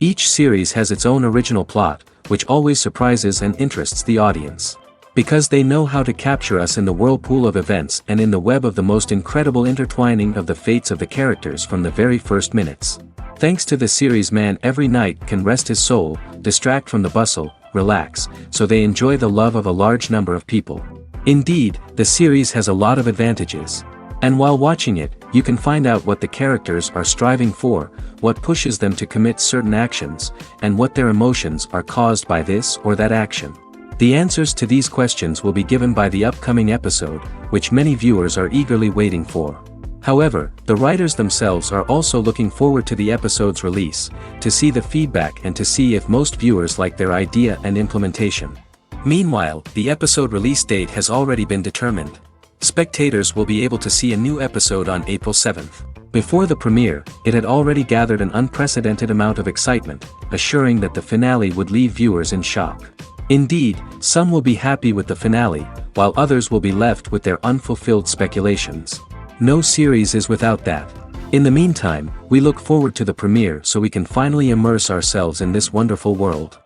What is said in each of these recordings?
Each series has its own original plot, which always surprises and interests the audience. Because they know how to capture us in the whirlpool of events and in the web of the most incredible intertwining of the fates of the characters from the very first minutes. Thanks to the series, man every night can rest his soul, distract from the bustle, relax, so they enjoy the love of a large number of people. Indeed, the series has a lot of advantages. And while watching it, you can find out what the characters are striving for, what pushes them to commit certain actions, and what their emotions are caused by this or that action. The answers to these questions will be given by the upcoming episode, which many viewers are eagerly waiting for. However, the writers themselves are also looking forward to the episode's release, to see the feedback and to see if most viewers like their idea and implementation. Meanwhile, the episode release date has already been determined. Spectators will be able to see a new episode on April 7th. Before the premiere, it had already gathered an unprecedented amount of excitement, assuring that the finale would leave viewers in shock. Indeed, some will be happy with the finale, while others will be left with their unfulfilled speculations. No series is without that. In the meantime, we look forward to the premiere so we can finally immerse ourselves in this wonderful world.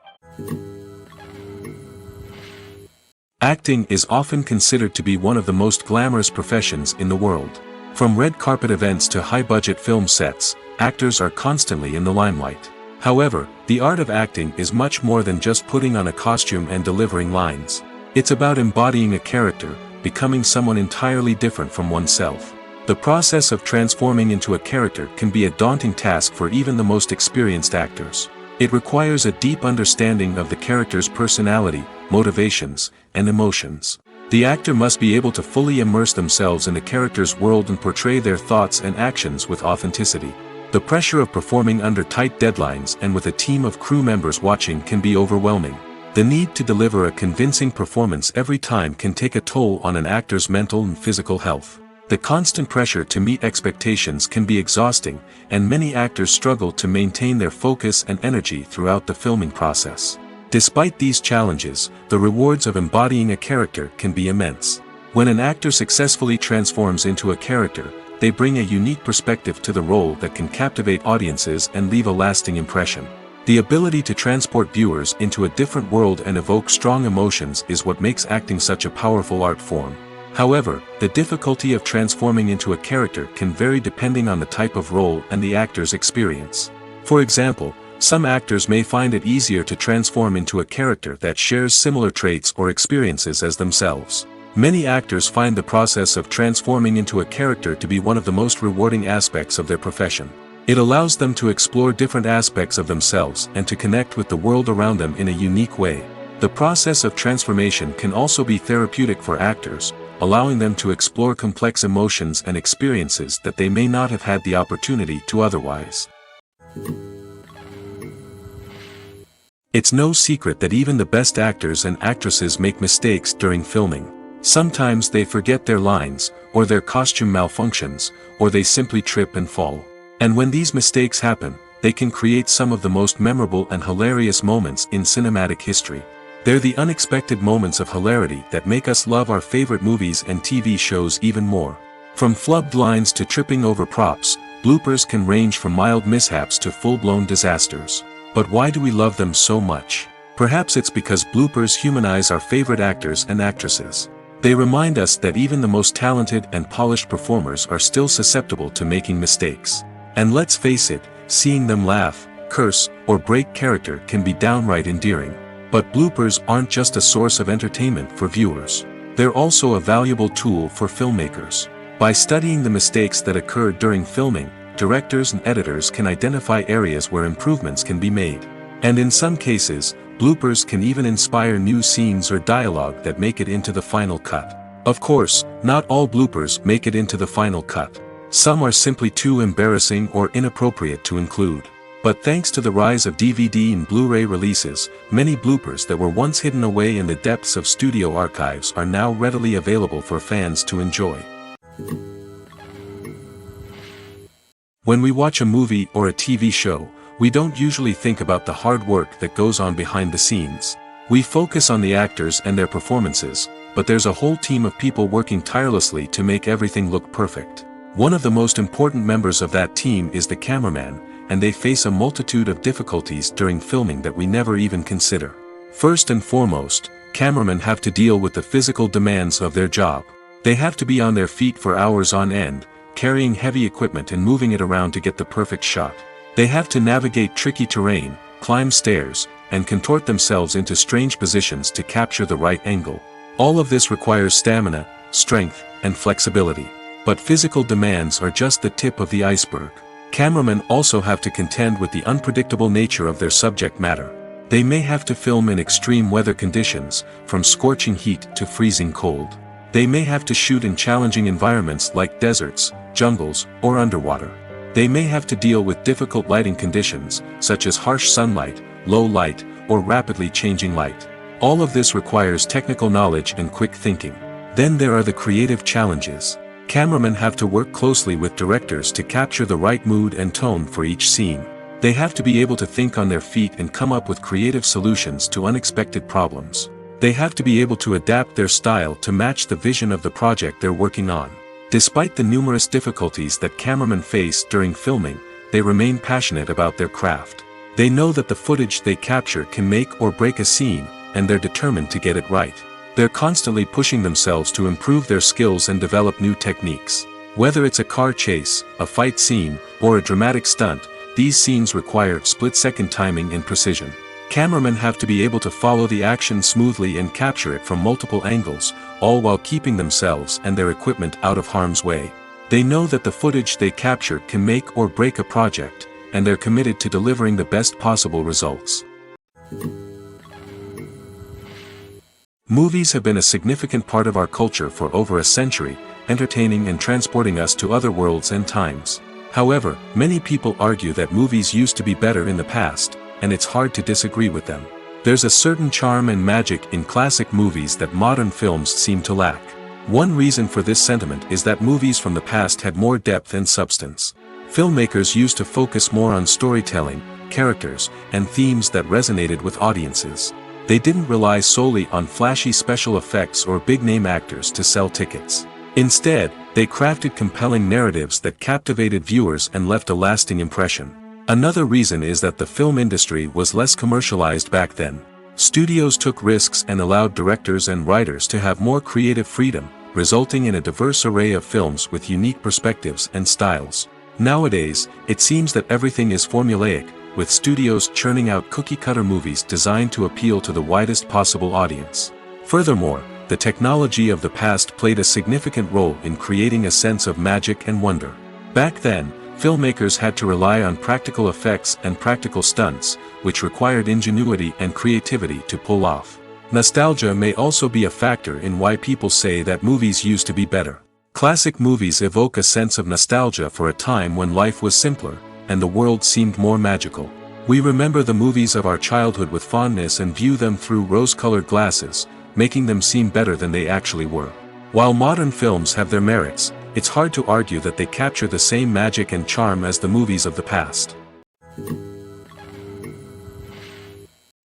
Acting is often considered to be one of the most glamorous professions in the world. From red carpet events to high-budget film sets, actors are constantly in the limelight. However, the art of acting is much more than just putting on a costume and delivering lines. It's about embodying a character, becoming someone entirely different from oneself. The process of transforming into a character can be a daunting task for even the most experienced actors. It requires a deep understanding of the character's personality, motivations, and emotions. The actor must be able to fully immerse themselves in the character's world and portray their thoughts and actions with authenticity. The pressure of performing under tight deadlines and with a team of crew members watching can be overwhelming. The need to deliver a convincing performance every time can take a toll on an actor's mental and physical health. The constant pressure to meet expectations can be exhausting, and many actors struggle to maintain their focus and energy throughout the filming process. Despite these challenges, the rewards of embodying a character can be immense. When an actor successfully transforms into a character, they bring a unique perspective to the role that can captivate audiences and leave a lasting impression. The ability to transport viewers into a different world and evoke strong emotions is what makes acting such a powerful art form. However, the difficulty of transforming into a character can vary depending on the type of role and the actor's experience. For example, some actors may find it easier to transform into a character that shares similar traits or experiences as themselves. Many actors find the process of transforming into a character to be one of the most rewarding aspects of their profession. It allows them to explore different aspects of themselves and to connect with the world around them in a unique way. The process of transformation can also be therapeutic for actors, allowing them to explore complex emotions and experiences that they may not have had the opportunity to otherwise. It's no secret that even the best actors and actresses make mistakes during filming. Sometimes they forget their lines, or their costume malfunctions, or they simply trip and fall. And when these mistakes happen, they can create some of the most memorable and hilarious moments in cinematic history. They're the unexpected moments of hilarity that make us love our favorite movies and TV shows even more. From flubbed lines to tripping over props, bloopers can range from mild mishaps to full-blown disasters. But why do we love them so much? Perhaps it's because bloopers humanize our favorite actors and actresses. They remind us that even the most talented and polished performers are still susceptible to making mistakes. And let's face it, seeing them laugh, curse, or break character can be downright endearing. But bloopers aren't just a source of entertainment for viewers. They're also a valuable tool for filmmakers. By studying the mistakes that occur during filming, directors and editors can identify areas where improvements can be made. And in some cases, bloopers can even inspire new scenes or dialogue that make it into the final cut. Of course, not all bloopers make it into the final cut. Some are simply too embarrassing or inappropriate to include. But thanks to the rise of DVD and Blu-ray releases, many bloopers that were once hidden away in the depths of studio archives are now readily available for fans to enjoy. When we watch a movie or a TV show, we don't usually think about the hard work that goes on behind the scenes. We focus on the actors and their performances, but there's a whole team of people working tirelessly to make everything look perfect. One of the most important members of that team is the cameraman, and they face a multitude of difficulties during filming that we never even consider. First and foremost, cameramen have to deal with the physical demands of their job. They have to be on their feet for hours on end, carrying heavy equipment and moving it around to get the perfect shot. They have to navigate tricky terrain, climb stairs, and contort themselves into strange positions to capture the right angle. All of this requires stamina, strength, and flexibility. But physical demands are just the tip of the iceberg. Cameramen also have to contend with the unpredictable nature of their subject matter. They may have to film in extreme weather conditions, from scorching heat to freezing cold. They may have to shoot in challenging environments like deserts, jungles, or underwater. They may have to deal with difficult lighting conditions, such as harsh sunlight, low light, or rapidly changing light. All of this requires technical knowledge and quick thinking. Then there are the creative challenges. Cameramen have to work closely with directors to capture the right mood and tone for each scene. They have to be able to think on their feet and come up with creative solutions to unexpected problems. They have to be able to adapt their style to match the vision of the project they're working on. Despite the numerous difficulties that cameramen face during filming, they remain passionate about their craft. They know that the footage they capture can make or break a scene, and they're determined to get it right. They're constantly pushing themselves to improve their skills and develop new techniques. Whether it's a car chase, a fight scene, or a dramatic stunt, these scenes require split-second timing and precision. Cameramen have to be able to follow the action smoothly and capture it from multiple angles, all while keeping themselves and their equipment out of harm's way. They know that the footage they capture can make or break a project, and they're committed to delivering the best possible results. Movies have been a significant part of our culture for over a century, entertaining and transporting us to other worlds and times. However, many people argue that movies used to be better in the past, and it's hard to disagree with them. There's a certain charm and magic in classic movies that modern films seem to lack. One reason for this sentiment is that movies from the past had more depth and substance. Filmmakers used to focus more on storytelling, characters, and themes that resonated with audiences. They didn't rely solely on flashy special effects or big-name actors to sell tickets. Instead, they crafted compelling narratives that captivated viewers and left a lasting impression. Another reason is that the film industry was less commercialized back then. Studios took risks and allowed directors and writers to have more creative freedom, resulting in a diverse array of films with unique perspectives and styles. Nowadays, it seems that everything is formulaic, with studios churning out cookie-cutter movies designed to appeal to the widest possible audience. Furthermore, the technology of the past played a significant role in creating a sense of magic and wonder. Back then, filmmakers had to rely on practical effects and practical stunts, which required ingenuity and creativity to pull off. Nostalgia may also be a factor in why people say that movies used to be better. Classic movies evoke a sense of nostalgia for a time when life was simpler, and the world seemed more magical. We remember the movies of our childhood with fondness and view them through rose-colored glasses, making them seem better than they actually were. While modern films have their merits, it's hard to argue that they capture the same magic and charm as the movies of the past.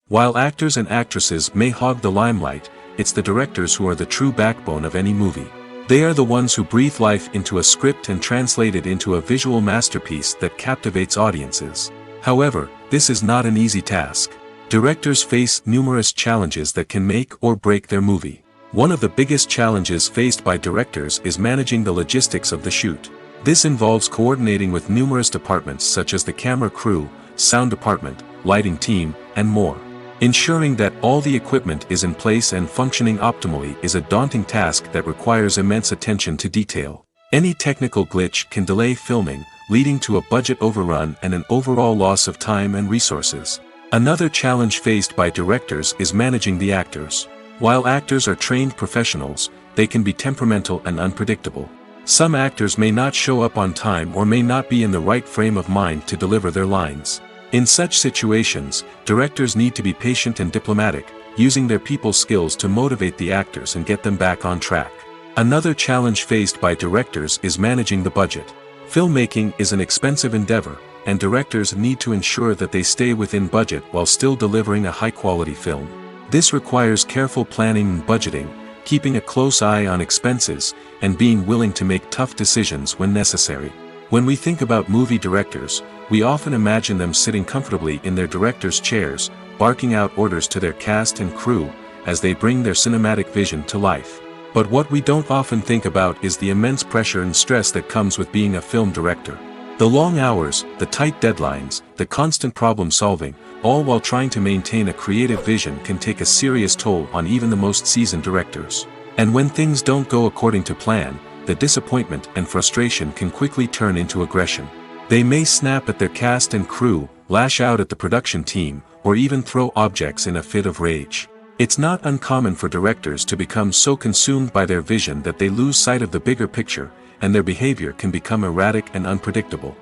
While actors and actresses may hog the limelight, it's the directors who are the true backbone of any movie. They are the ones who breathe life into a script and translate it into a visual masterpiece that captivates audiences. However, this is not an easy task. Directors face numerous challenges that can make or break their movie. One of the biggest challenges faced by directors is managing the logistics of the shoot. This involves coordinating with numerous departments such as the camera crew, sound department, lighting team, and more. Ensuring that all the equipment is in place and functioning optimally is a daunting task that requires immense attention to detail. Any technical glitch can delay filming, leading to a budget overrun and an overall loss of time and resources. Another challenge faced by directors is managing the actors. While actors are trained professionals, they can be temperamental and unpredictable. Some actors may not show up on time or may not be in the right frame of mind to deliver their lines. In such situations, directors need to be patient and diplomatic, using their people skills to motivate the actors and get them back on track. Another challenge faced by directors is managing the budget. Filmmaking is an expensive endeavor, and directors need to ensure that they stay within budget while still delivering a high-quality film. This requires careful planning and budgeting, keeping a close eye on expenses, and being willing to make tough decisions when necessary. When we think about movie directors, we often imagine them sitting comfortably in their director's chairs, barking out orders to their cast and crew, as they bring their cinematic vision to life. But what we don't often think about is the immense pressure and stress that comes with being a film director. The long hours, the tight deadlines, the constant problem solving, all while trying to maintain a creative vision can take a serious toll on even the most seasoned directors. And when things don't go according to plan, the disappointment and frustration can quickly turn into aggression. They may snap at their cast and crew, lash out at the production team, or even throw objects in a fit of rage. It's not uncommon for directors to become so consumed by their vision that they lose sight of the bigger picture, and their behavior can become erratic and unpredictable.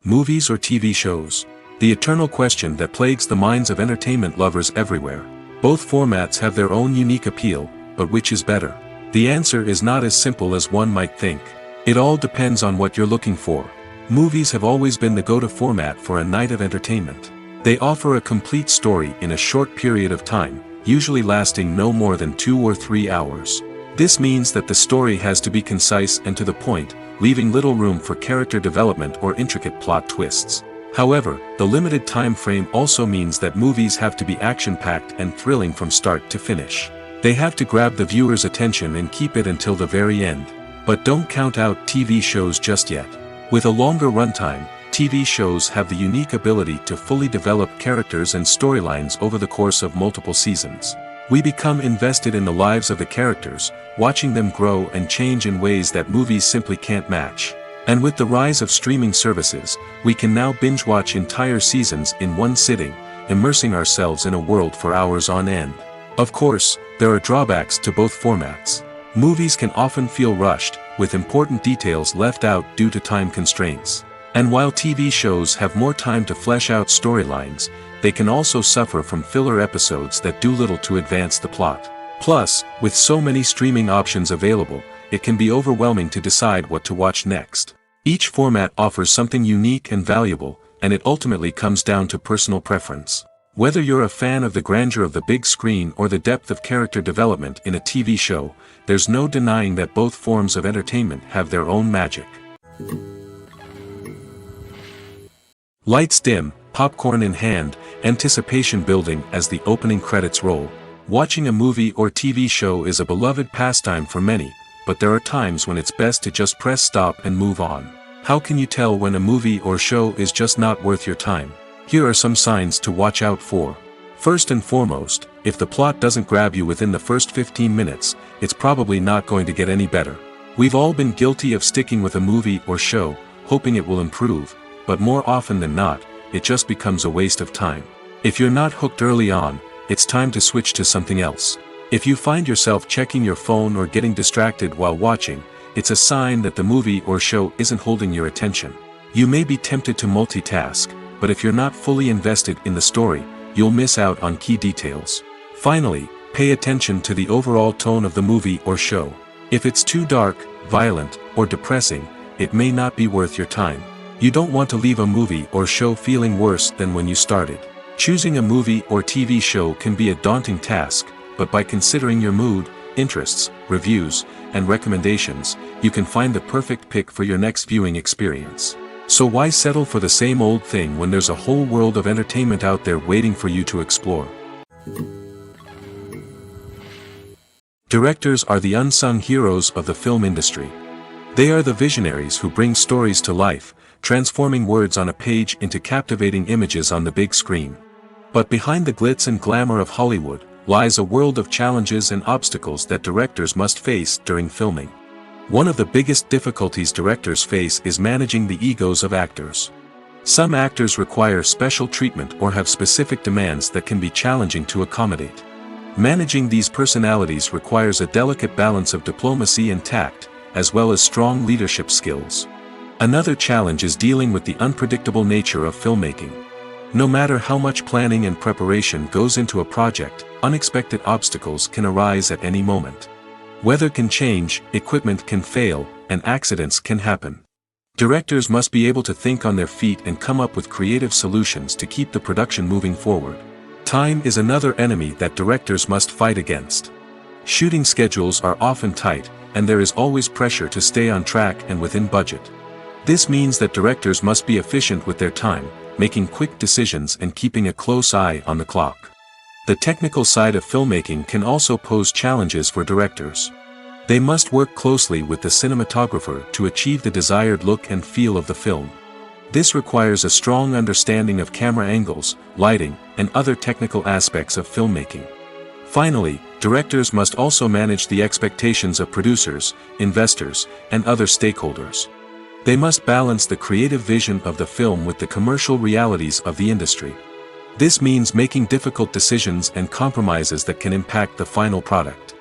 Movies or TV shows? The eternal question that plagues the minds of entertainment lovers everywhere. Both formats have their own unique appeal, but which is better? The answer is not as simple as one might think. It all depends on what you're looking for. Movies have always been the go-to format for a night of entertainment. They offer a complete story in a short period of time, usually lasting no more than 2 or 3 hours. This means that the story has to be concise and to the point, leaving little room for character development or intricate plot twists. However, the limited time frame also means that movies have to be action-packed and thrilling from start to finish. They have to grab the viewer's attention and keep it until the very end. But don't count out TV shows just yet. With a longer runtime, TV shows have the unique ability to fully develop characters and storylines over the course of multiple seasons. We become invested in the lives of the characters, watching them grow and change in ways that movies simply can't match. And with the rise of streaming services, we can now binge-watch entire seasons in one sitting, immersing ourselves in a world for hours on end. Of course, there are drawbacks to both formats. Movies can often feel rushed, with important details left out due to time constraints. And while TV shows have more time to flesh out storylines, they can also suffer from filler episodes that do little to advance the plot. Plus, with so many streaming options available, it can be overwhelming to decide what to watch next. Each format offers something unique and valuable, and it ultimately comes down to personal preference. Whether you're a fan of the grandeur of the big screen or the depth of character development in a TV show, there's no denying that both forms of entertainment have their own magic. Lights dim, popcorn in hand, anticipation building as the opening credits roll. Watching a movie or TV show is a beloved pastime for many, but there are times when it's best to just press stop and move on. How can you tell when a movie or show is just not worth your time? Here are some signs to watch out for. First and foremost, if the plot doesn't grab you within the first 15 minutes, it's probably not going to get any better. We've all been guilty of sticking with a movie or show, hoping it will improve, but more often than not, it just becomes a waste of time. If you're not hooked early on, it's time to switch to something else. If you find yourself checking your phone or getting distracted while watching, it's a sign that the movie or show isn't holding your attention. You may be tempted to multitask, but if you're not fully invested in the story, you'll miss out on key details. Finally, pay attention to the overall tone of the movie or show. If it's too dark, violent, or depressing, it may not be worth your time. You don't want to leave a movie or show feeling worse than when you started. Choosing a movie or TV show can be a daunting task, but by considering your mood, interests, reviews, and recommendations, you can find the perfect pick for your next viewing experience. So why settle for the same old thing when there's a whole world of entertainment out there waiting for you to explore? Directors are the unsung heroes of the film industry. They are the visionaries who bring stories to life, transforming words on a page into captivating images on the big screen. But behind the glitz and glamour of Hollywood, lies a world of challenges and obstacles that directors must face during filming. One of the biggest difficulties directors face is managing the egos of actors. Some actors require special treatment or have specific demands that can be challenging to accommodate. Managing these personalities requires a delicate balance of diplomacy and tact, as well as strong leadership skills. Another challenge is dealing with the unpredictable nature of filmmaking. No matter how much planning and preparation goes into a project, unexpected obstacles can arise at any moment. Weather can change, equipment can fail, and accidents can happen. Directors must be able to think on their feet and come up with creative solutions to keep the production moving forward. Time is another enemy that directors must fight against. Shooting schedules are often tight, and there is always pressure to stay on track and within budget. This means that directors must be efficient with their time, making quick decisions and keeping a close eye on the clock. The technical side of filmmaking can also pose challenges for directors. They must work closely with the cinematographer to achieve the desired look and feel of the film. This requires a strong understanding of camera angles, lighting, and other technical aspects of filmmaking. Finally, directors must also manage the expectations of producers, investors, and other stakeholders. They must balance the creative vision of the film with the commercial realities of the industry. This means making difficult decisions and compromises that can impact the final product.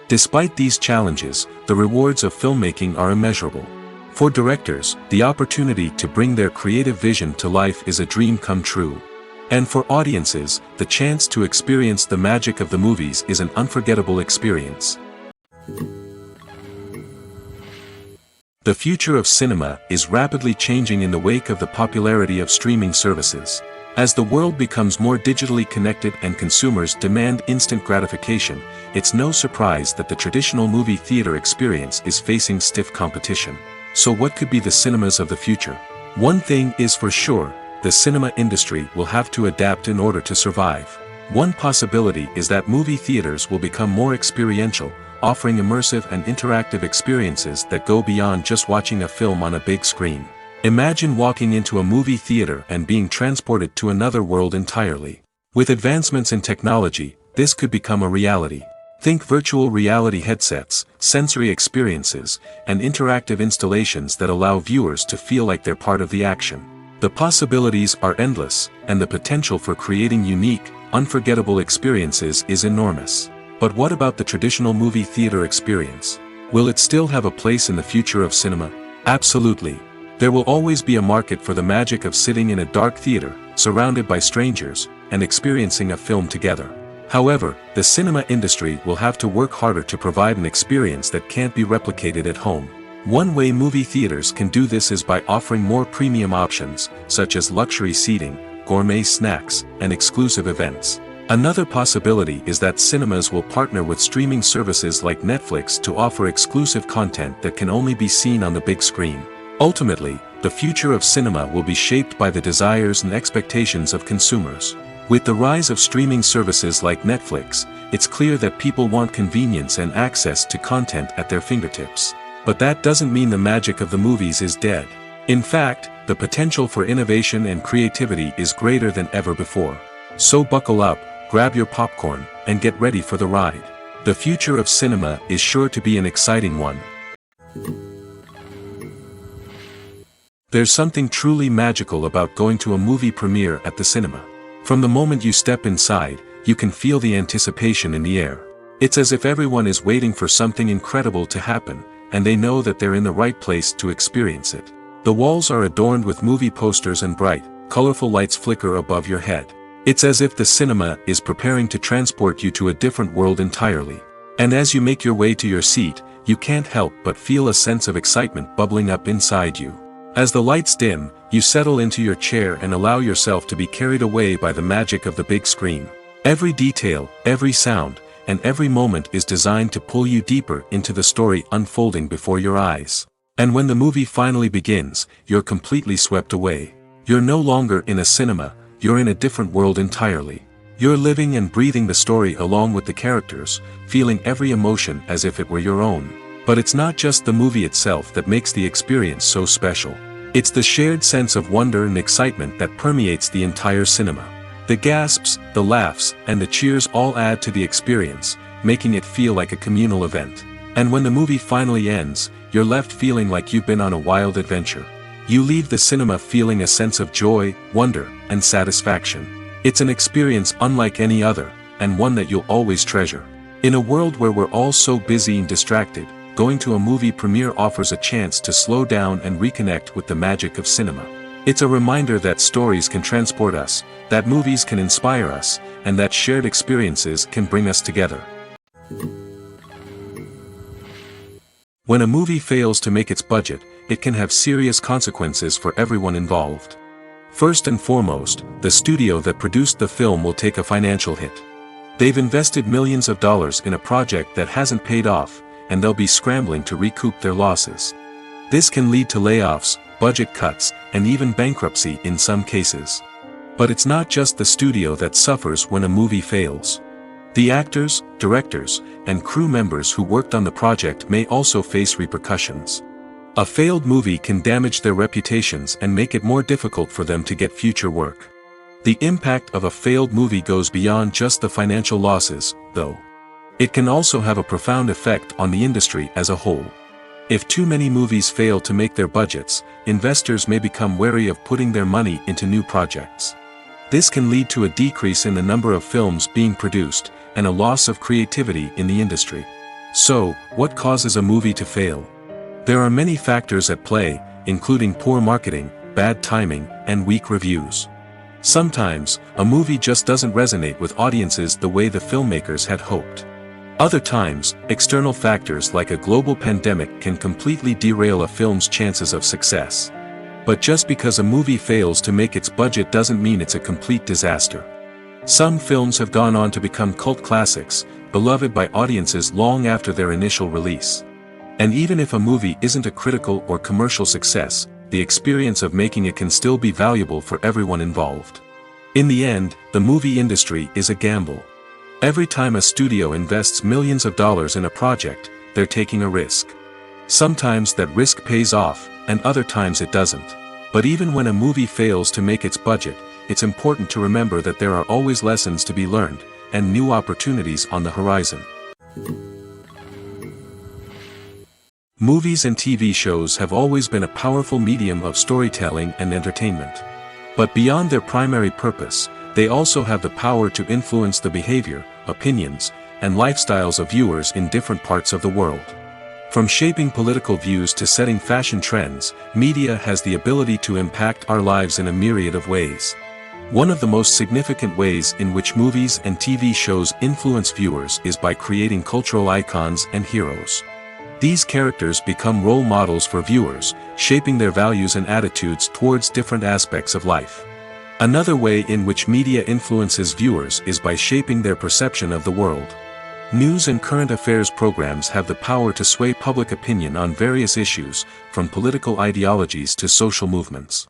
Despite these challenges, the rewards of filmmaking are immeasurable. For directors, the opportunity to bring their creative vision to life is a dream come true. And for audiences, the chance to experience the magic of the movies is an unforgettable experience. The future of cinema is rapidly changing in the wake of the popularity of streaming services. As the world becomes more digitally connected and consumers demand instant gratification, it's no surprise that the traditional movie theater experience is facing stiff competition. So what could be the cinemas of the future? One thing is for sure, the cinema industry will have to adapt in order to survive. One possibility is that movie theaters will become more experiential, offering immersive and interactive experiences that go beyond just watching a film on a big screen. Imagine walking into a movie theater and being transported to another world entirely. With advancements in technology, this could become a reality. Think virtual reality headsets, sensory experiences, and interactive installations that allow viewers to feel like they're part of the action. The possibilities are endless, and the potential for creating unique, unforgettable experiences is enormous. But what about the traditional movie theater experience? Will it still have a place in the future of cinema? Absolutely. There will always be a market for the magic of sitting in a dark theater, surrounded by strangers, and experiencing a film together. However, the cinema industry will have to work harder to provide an experience that can't be replicated at home. One way movie theaters can do this is by offering more premium options, such as luxury seating, gourmet snacks, and exclusive events. Another possibility is that cinemas will partner with streaming services like Netflix to offer exclusive content that can only be seen on the big screen. Ultimately, the future of cinema will be shaped by the desires and expectations of consumers. With the rise of streaming services like Netflix, it's clear that people want convenience and access to content at their fingertips. But that doesn't mean the magic of the movies is dead. In fact, the potential for innovation and creativity is greater than ever before. So buckle up, grab your popcorn, and get ready for the ride. The future of cinema is sure to be an exciting one. There's something truly magical about going to a movie premiere at the cinema. From the moment you step inside, you can feel the anticipation in the air. It's as if everyone is waiting for something incredible to happen, and they know that they're in the right place to experience it. The walls are adorned with movie posters and bright, colorful lights flicker above your head. It's as if the cinema is preparing to transport you to a different world entirely. And as you make your way to your seat, you can't help but feel a sense of excitement bubbling up inside you. As the lights dim, you settle into your chair and allow yourself to be carried away by the magic of the big screen. Every detail, every sound, and every moment is designed to pull you deeper into the story unfolding before your eyes. And when the movie finally begins, you're completely swept away. You're no longer in a cinema, you're in a different world entirely. You're living and breathing the story along with the characters, feeling every emotion as if it were your own. But it's not just the movie itself that makes the experience so special. It's the shared sense of wonder and excitement that permeates the entire cinema. The gasps, the laughs, and the cheers all add to the experience, making it feel like a communal event. And when the movie finally ends, you're left feeling like you've been on a wild adventure. You leave the cinema feeling a sense of joy, wonder, and satisfaction. It's an experience unlike any other, and one that you'll always treasure. In a world where we're all so busy and distracted, going to a movie premiere offers a chance to slow down and reconnect with the magic of cinema. It's a reminder that stories can transport us, that movies can inspire us, and that shared experiences can bring us together. When a movie fails to make its budget, it can have serious consequences for everyone involved. First and foremost, the studio that produced the film will take a financial hit. They've invested millions of dollars in a project that hasn't paid off, and they'll be scrambling to recoup their losses. This can lead to layoffs, budget cuts, and even bankruptcy in some cases. But it's not just the studio that suffers when a movie fails. The actors, directors, and crew members who worked on the project may also face repercussions. A failed movie can damage their reputations and make it more difficult for them to get future work. The impact of a failed movie goes beyond just the financial losses, though. It can also have a profound effect on the industry as a whole. If too many movies fail to make their budgets, investors may become wary of putting their money into new projects. This can lead to a decrease in the number of films being produced, and a loss of creativity in the industry. So, what causes a movie to fail? There are many factors at play, including poor marketing, bad timing, and weak reviews. Sometimes, a movie just doesn't resonate with audiences the way the filmmakers had hoped. Other times, external factors like a global pandemic can completely derail a film's chances of success. But just because a movie fails to make its budget doesn't mean it's a complete disaster. Some films have gone on to become cult classics, beloved by audiences long after their initial release. And even if a movie isn't a critical or commercial success, the experience of making it can still be valuable for everyone involved. In the end, the movie industry is a gamble. Every time a studio invests millions of dollars in a project, they're taking a risk. Sometimes that risk pays off, and other times it doesn't. But even when a movie fails to make its budget, it's important to remember that there are always lessons to be learned, and new opportunities on the horizon. Movies and TV shows have always been a powerful medium of storytelling and entertainment. But beyond their primary purpose, they also have the power to influence the behavior, opinions, and lifestyles of viewers in different parts of the world. From shaping political views to setting fashion trends, media has the ability to impact our lives in a myriad of ways. One of the most significant ways in which movies and TV shows influence viewers is by creating cultural icons and heroes. These characters become role models for viewers, shaping their values and attitudes towards different aspects of life. Another way in which media influences viewers is by shaping their perception of the world. News and current affairs programs have the power to sway public opinion on various issues, from political ideologies to social movements.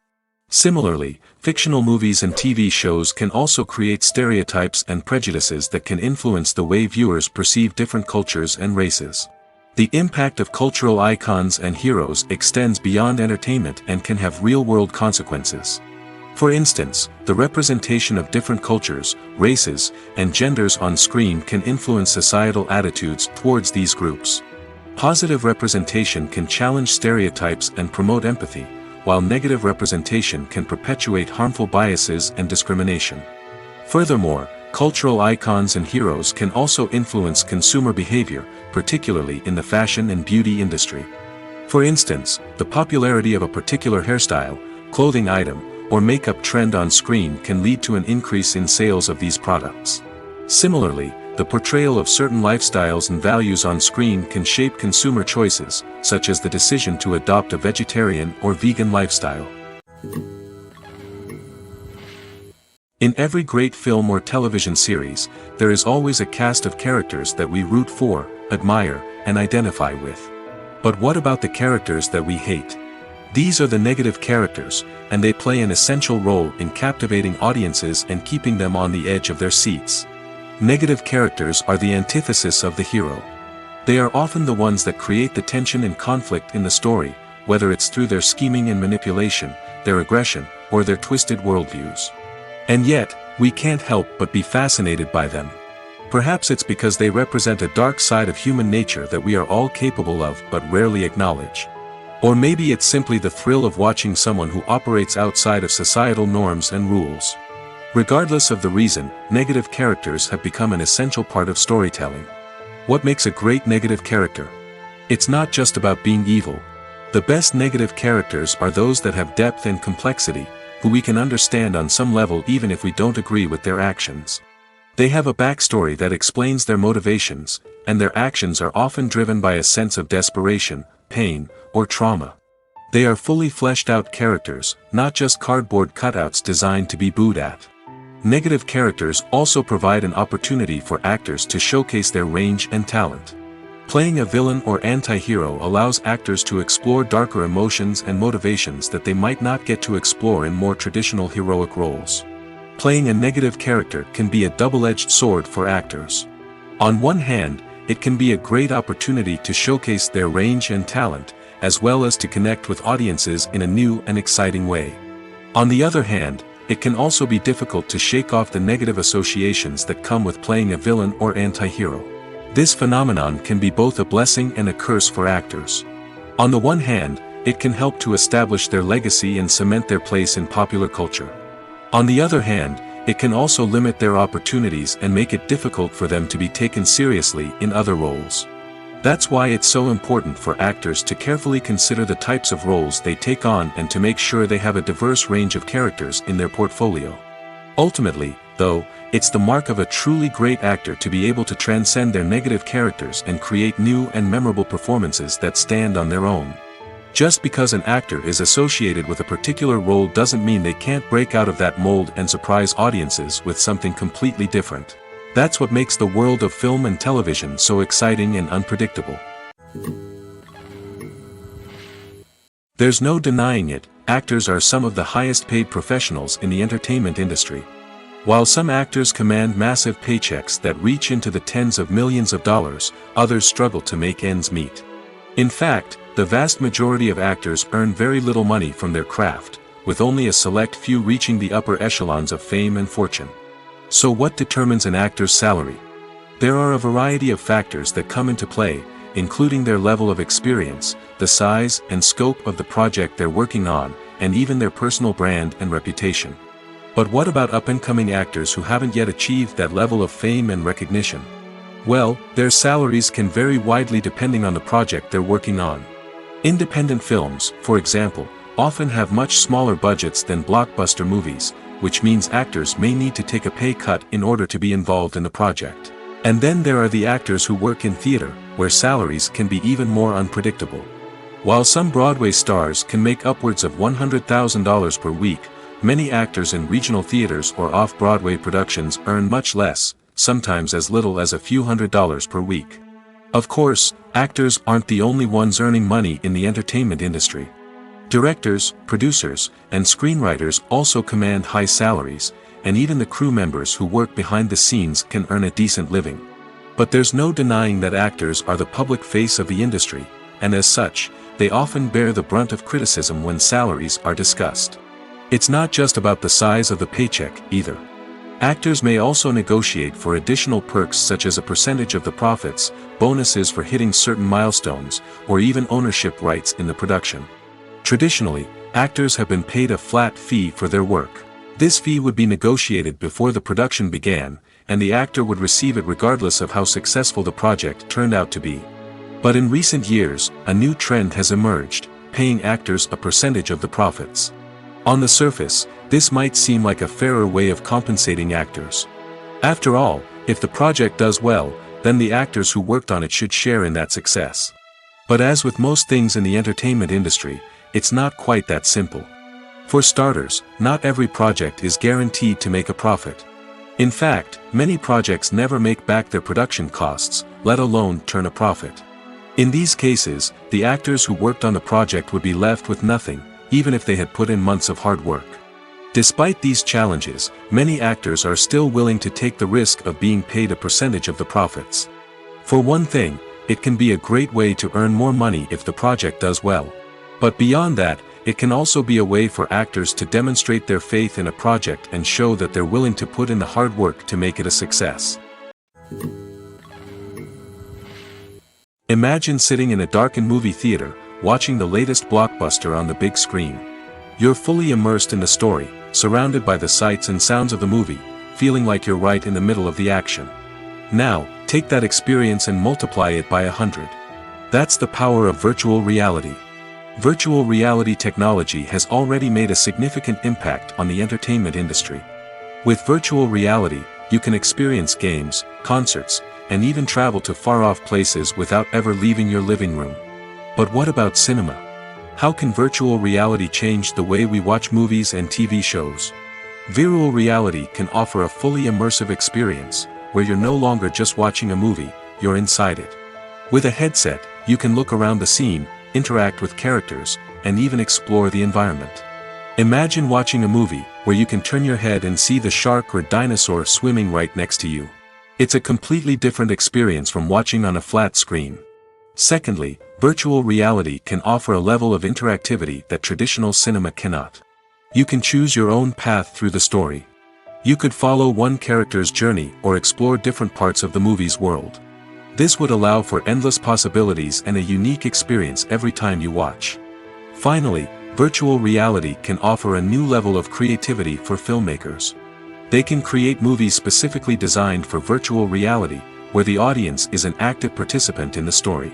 Similarly, fictional movies and TV shows can also create stereotypes and prejudices that can influence the way viewers perceive different cultures and races. The impact of cultural icons and heroes extends beyond entertainment and can have real-world consequences. For instance, the representation of different cultures, races, and genders on screen can influence societal attitudes towards these groups. Positive representation can challenge stereotypes and promote empathy, while negative representation can perpetuate harmful biases and discrimination. Furthermore, cultural icons and heroes can also influence consumer behavior, particularly in the fashion and beauty industry. For instance, the popularity of a particular hairstyle, clothing item, or makeup trend on screen can lead to an increase in sales of these products. Similarly, the portrayal of certain lifestyles and values on screen can shape consumer choices, such as the decision to adopt a vegetarian or vegan lifestyle. In every great film or television series, there is always a cast of characters that we root for, admire, and identify with. But what about the characters that we hate? These are the negative characters, and they play an essential role in captivating audiences and keeping them on the edge of their seats. Negative characters are the antithesis of the hero. They are often the ones that create the tension and conflict in the story, whether it's through their scheming and manipulation, their aggression, or their twisted worldviews. And yet, we can't help but be fascinated by them. Perhaps it's because they represent a dark side of human nature that we are all capable of but rarely acknowledge. Or maybe it's simply the thrill of watching someone who operates outside of societal norms and rules. Regardless of the reason, negative characters have become an essential part of storytelling. What makes a great negative character? It's not just about being evil. The best negative characters are those that have depth and complexity, who we can understand on some level even if we don't agree with their actions. They have a backstory that explains their motivations, and their actions are often driven by a sense of desperation, pain, or trauma. They are fully fleshed out characters, not just cardboard cutouts designed to be booed at. Negative characters also provide an opportunity for actors to showcase their range and talent. Playing a villain or anti-hero allows actors to explore darker emotions and motivations that they might not get to explore in more traditional heroic roles. Playing a negative character can be a double-edged sword for actors. On one hand, it can be a great opportunity to showcase their range and talent, as well as to connect with audiences in a new and exciting way. On the other hand, it can also be difficult to shake off the negative associations that come with playing a villain or anti-hero. This phenomenon can be both a blessing and a curse for actors. On the one hand, it can help to establish their legacy and cement their place in popular culture. On the other hand, it can also limit their opportunities and make it difficult for them to be taken seriously in other roles. That's why it's so important for actors to carefully consider the types of roles they take on and to make sure they have a diverse range of characters in their portfolio. Ultimately, though, it's the mark of a truly great actor to be able to transcend their negative characters and create new and memorable performances that stand on their own. Just because an actor is associated with a particular role doesn't mean they can't break out of that mold and surprise audiences with something completely different. That's what makes the world of film and television so exciting and unpredictable. There's no denying it, actors are some of the highest paid professionals in the entertainment industry. While some actors command massive paychecks that reach into the tens of millions of dollars, others struggle to make ends meet. In fact, the vast majority of actors earn very little money from their craft, with only a select few reaching the upper echelons of fame and fortune. So what determines an actor's salary? There are a variety of factors that come into play, including their level of experience, the size and scope of the project they're working on, and even their personal brand and reputation. But what about up-and-coming actors who haven't yet achieved that level of fame and recognition? Well, their salaries can vary widely depending on the project they're working on. Independent films, for example, often have much smaller budgets than blockbuster movies, which means actors may need to take a pay cut in order to be involved in the project. And then there are the actors who work in theater, where salaries can be even more unpredictable. While some Broadway stars can make upwards of $100,000 per week, many actors in regional theaters or off-Broadway productions earn much less, sometimes as little as a few $100s per week. Of course, actors aren't the only ones earning money in the entertainment industry. Directors, producers, and screenwriters also command high salaries, and even the crew members who work behind the scenes can earn a decent living. But there's no denying that actors are the public face of the industry, and as such, they often bear the brunt of criticism when salaries are discussed. It's not just about the size of the paycheck, either. Actors may also negotiate for additional perks such as a percentage of the profits, bonuses for hitting certain milestones, or even ownership rights in the production. Traditionally, actors have been paid a flat fee for their work. This fee would be negotiated before the production began, and the actor would receive it regardless of how successful the project turned out to be. But in recent years, a new trend has emerged, paying actors a percentage of the profits. On the surface, this might seem like a fairer way of compensating actors. After all, if the project does well, then the actors who worked on it should share in that success. But as with most things in the entertainment industry, it's not quite that simple. For starters, not every project is guaranteed to make a profit. In fact, many projects never make back their production costs, let alone turn a profit. In these cases, the actors who worked on the project would be left with nothing, even if they had put in months of hard work. Despite these challenges, many actors are still willing to take the risk of being paid a percentage of the profits. For one thing, it can be a great way to earn more money if the project does well. But beyond that, it can also be a way for actors to demonstrate their faith in a project and show that they're willing to put in the hard work to make it a success. Imagine sitting in a darkened movie theater, watching the latest blockbuster on the big screen. You're fully immersed in the story, surrounded by the sights and sounds of the movie, feeling like you're right in the middle of the action. Now, take that experience and multiply it by 100. That's the power of virtual reality. Virtual reality technology has already made a significant impact on the entertainment industry. With virtual reality, you can experience games, concerts, and even travel to far-off places without ever leaving your living room. But what about cinema? How can virtual reality change the way we watch movies and TV shows? Virtual reality can offer a fully immersive experience, where you're no longer just watching a movie, you're inside it. With a headset, you can look around the scene, interact with characters, and even explore the environment. Imagine watching a movie where you can turn your head and see the shark or dinosaur swimming right next to you. It's a completely different experience from watching on a flat screen. Secondly, virtual reality can offer a level of interactivity that traditional cinema cannot. You can choose your own path through the story. You could follow one character's journey or explore different parts of the movie's world. This would allow for endless possibilities and a unique experience every time you watch. Finally, virtual reality can offer a new level of creativity for filmmakers. They can create movies specifically designed for virtual reality, where the audience is an active participant in the story.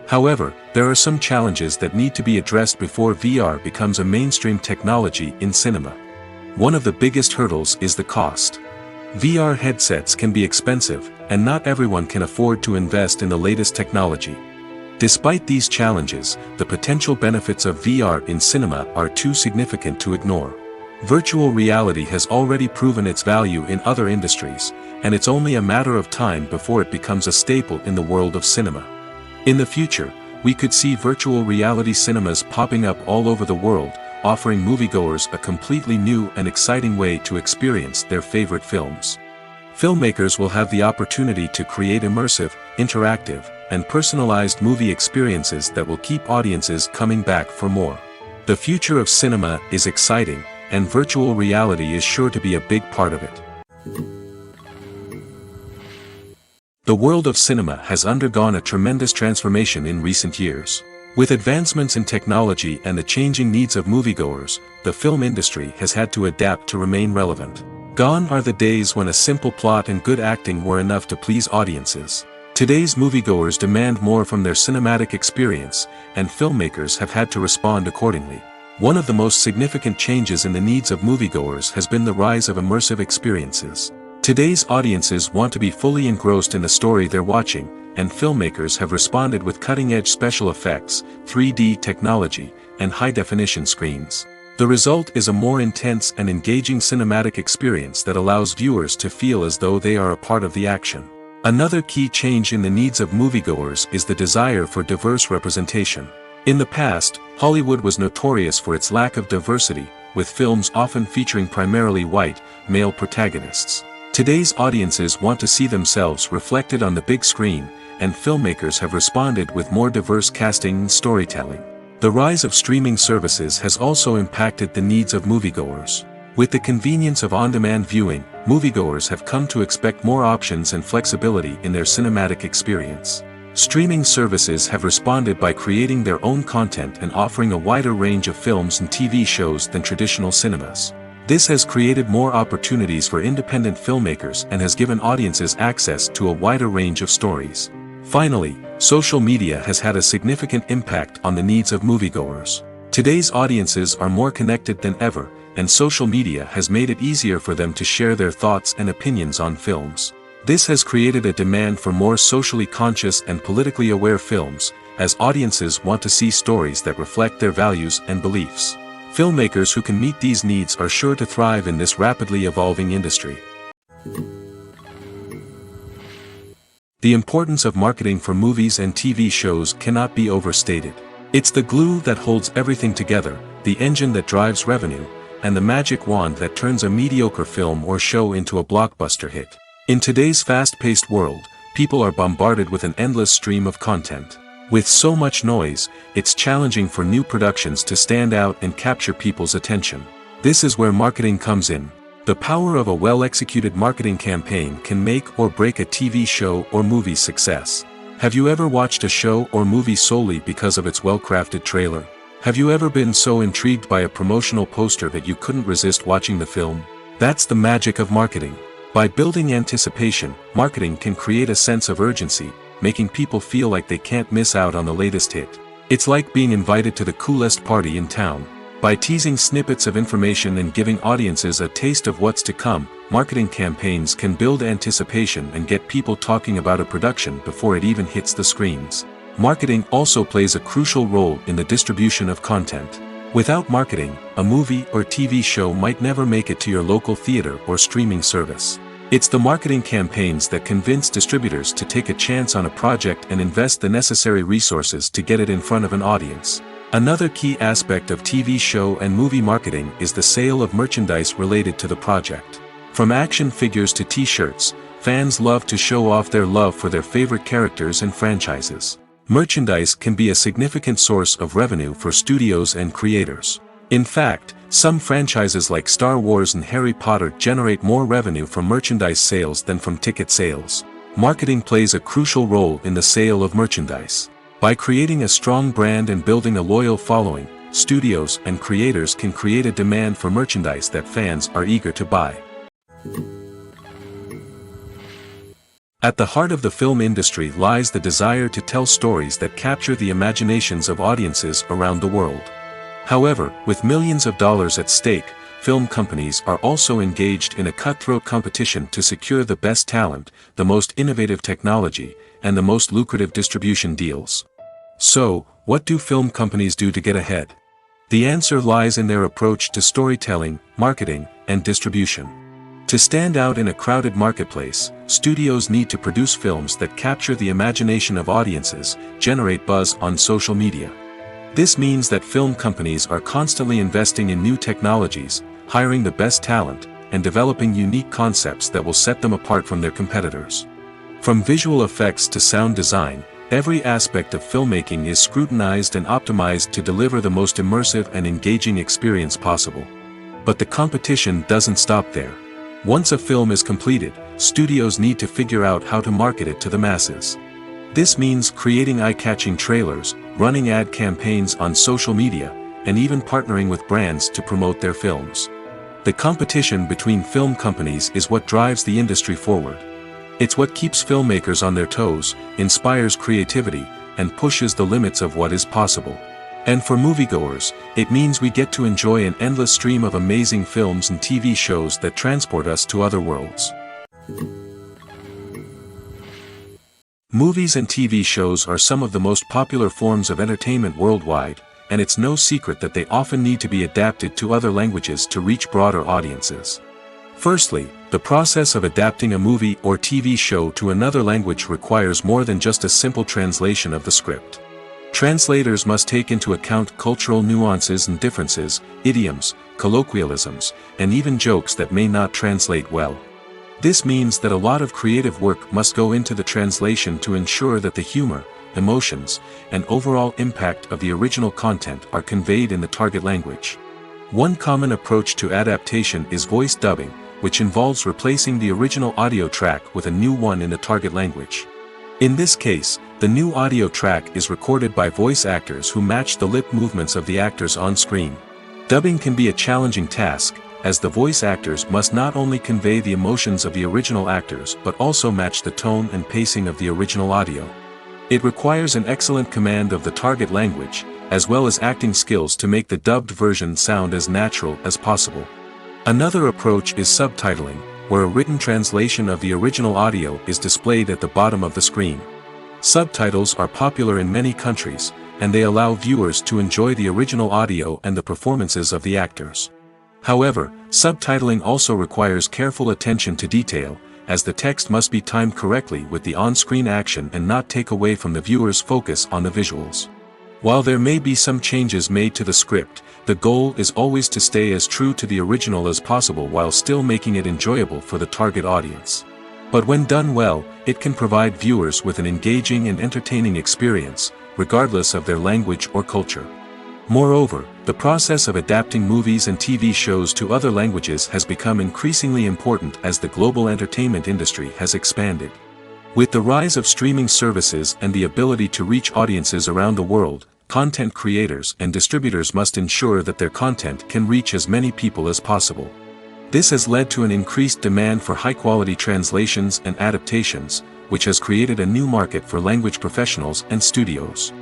However, there are some challenges that need to be addressed before VR becomes a mainstream technology in cinema. One of the biggest hurdles is the cost. VR headsets can be expensive, and not everyone can afford to invest in the latest technology. Despite these challenges, the potential benefits of VR in cinema are too significant to ignore. Virtual reality has already proven its value in other industries, and it's only a matter of time before it becomes a staple in the world of cinema. In the future, we could see virtual reality cinemas popping up all over the world, offering moviegoers a completely new and exciting way to experience their favorite films. Filmmakers will have the opportunity to create immersive, interactive, and personalized movie experiences that will keep audiences coming back for more. The future of cinema is exciting, and virtual reality is sure to be a big part of it. The world of cinema has undergone a tremendous transformation in recent years. With advancements in technology and the changing needs of moviegoers, the film industry has had to adapt to remain relevant. Gone are the days when a simple plot and good acting were enough to please audiences. Today's moviegoers demand more from their cinematic experience, and filmmakers have had to respond accordingly. One of the most significant changes in the needs of moviegoers has been the rise of immersive experiences. Today's audiences want to be fully engrossed in the story they're watching, and filmmakers have responded with cutting-edge special effects, 3D technology, and high-definition screens. The result is a more intense and engaging cinematic experience that allows viewers to feel as though they are a part of the action. Another key change in the needs of moviegoers is the desire for diverse representation. In the past, Hollywood was notorious for its lack of diversity, with films often featuring primarily white, male protagonists. Today's audiences want to see themselves reflected on the big screen, and filmmakers have responded with more diverse casting and storytelling. The rise of streaming services has also impacted the needs of moviegoers. With the convenience of on-demand viewing, moviegoers have come to expect more options and flexibility in their cinematic experience. Streaming services have responded by creating their own content and offering a wider range of films and TV shows than traditional cinemas. This has created more opportunities for independent filmmakers and has given audiences access to a wider range of stories. Finally, social media has had a significant impact on the needs of moviegoers. Today's audiences are more connected than ever, and social media has made it easier for them to share their thoughts and opinions on films. This has created a demand for more socially conscious and politically aware films, as audiences want to see stories that reflect their values and beliefs. Filmmakers who can meet these needs are sure to thrive in this rapidly evolving industry. The importance of marketing for movies and TV shows cannot be overstated. It's the glue that holds everything together, the engine that drives revenue, and the magic wand that turns a mediocre film or show into a blockbuster hit. In today's fast-paced world, people are bombarded with an endless stream of content. With so much noise, it's challenging for new productions to stand out and capture people's attention. This is where marketing comes in. The power of a well-executed marketing campaign can make or break a TV show or movie's success. Have you ever watched a show or movie solely because of its well-crafted trailer? Have you ever been so intrigued by a promotional poster that you couldn't resist watching the film? That's the magic of marketing. By building anticipation, marketing can create a sense of urgency, making people feel like they can't miss out on the latest hit. It's like being invited to the coolest party in town. By teasing snippets of information and giving audiences a taste of what's to come, marketing campaigns can build anticipation and get people talking about a production before it even hits the screens. Marketing also plays a crucial role in the distribution of content. Without marketing, a movie or TV show might never make it to your local theater or streaming service. It's the marketing campaigns that convince distributors to take a chance on a project and invest the necessary resources to get it in front of an audience. Another key aspect of TV show and movie marketing is the sale of merchandise related to the project. From action figures to t-shirts, fans love to show off their love for their favorite characters and franchises. Merchandise can be a significant source of revenue for studios and creators. In fact, some franchises like Star Wars and Harry Potter generate more revenue from merchandise sales than from ticket sales. Marketing plays a crucial role in the sale of merchandise. By creating a strong brand and building a loyal following, studios and creators can create a demand for merchandise that fans are eager to buy. At the heart of the film industry lies the desire to tell stories that capture the imaginations of audiences around the world. However, with millions of dollars at stake, film companies are also engaged in a cutthroat competition to secure the best talent, the most innovative technology, and the most lucrative distribution deals. So, what do film companies do to get ahead? The answer lies in their approach to storytelling, marketing, and distribution. To stand out in a crowded marketplace, studios need to produce films that capture the imagination of audiences, generate buzz on social media. This means that film companies are constantly investing in new technologies, hiring the best talent, and developing unique concepts that will set them apart from their competitors. From visual effects to sound design, every aspect of filmmaking is scrutinized and optimized to deliver the most immersive and engaging experience possible. But the competition doesn't stop there. Once a film is completed, studios need to figure out how to market it to the masses. This means creating eye-catching trailers, running ad campaigns on social media, and even partnering with brands to promote their films. The competition between film companies is what drives the industry forward. It's what keeps filmmakers on their toes, inspires creativity, and pushes the limits of what is possible. And for moviegoers, it means we get to enjoy an endless stream of amazing films and TV shows that transport us to other worlds. Movies and TV shows are some of the most popular forms of entertainment worldwide, and it's no secret that they often need to be adapted to other languages to reach broader audiences. Firstly, the process of adapting a movie or TV show to another language requires more than just a simple translation of the script. Translators must take into account cultural nuances and differences, idioms, colloquialisms, and even jokes that may not translate well. This means that a lot of creative work must go into the translation to ensure that the humor, emotions, and overall impact of the original content are conveyed in the target language. One common approach to adaptation is voice dubbing, which involves replacing the original audio track with a new one in the target language. In this case, the new audio track is recorded by voice actors who match the lip movements of the actors on screen. Dubbing can be a challenging task, as the voice actors must not only convey the emotions of the original actors but also match the tone and pacing of the original audio. It requires an excellent command of the target language, as well as acting skills to make the dubbed version sound as natural as possible. Another approach is subtitling, where a written translation of the original audio is displayed at the bottom of the screen. Subtitles are popular in many countries, and they allow viewers to enjoy the original audio and the performances of the actors. However, subtitling also requires careful attention to detail, as the text must be timed correctly with the on-screen action and not take away from the viewer's focus on the visuals. While there may be some changes made to the script, the goal is always to stay as true to the original as possible while still making it enjoyable for the target audience. But when done well, it can provide viewers with an engaging and entertaining experience, regardless of their language or culture. Moreover, the process of adapting movies and TV shows to other languages has become increasingly important as the global entertainment industry has expanded. With the rise of streaming services and the ability to reach audiences around the world, content creators and distributors must ensure that their content can reach as many people as possible. This has led to an increased demand for high-quality translations and adaptations, which has created a new market for language professionals and studios.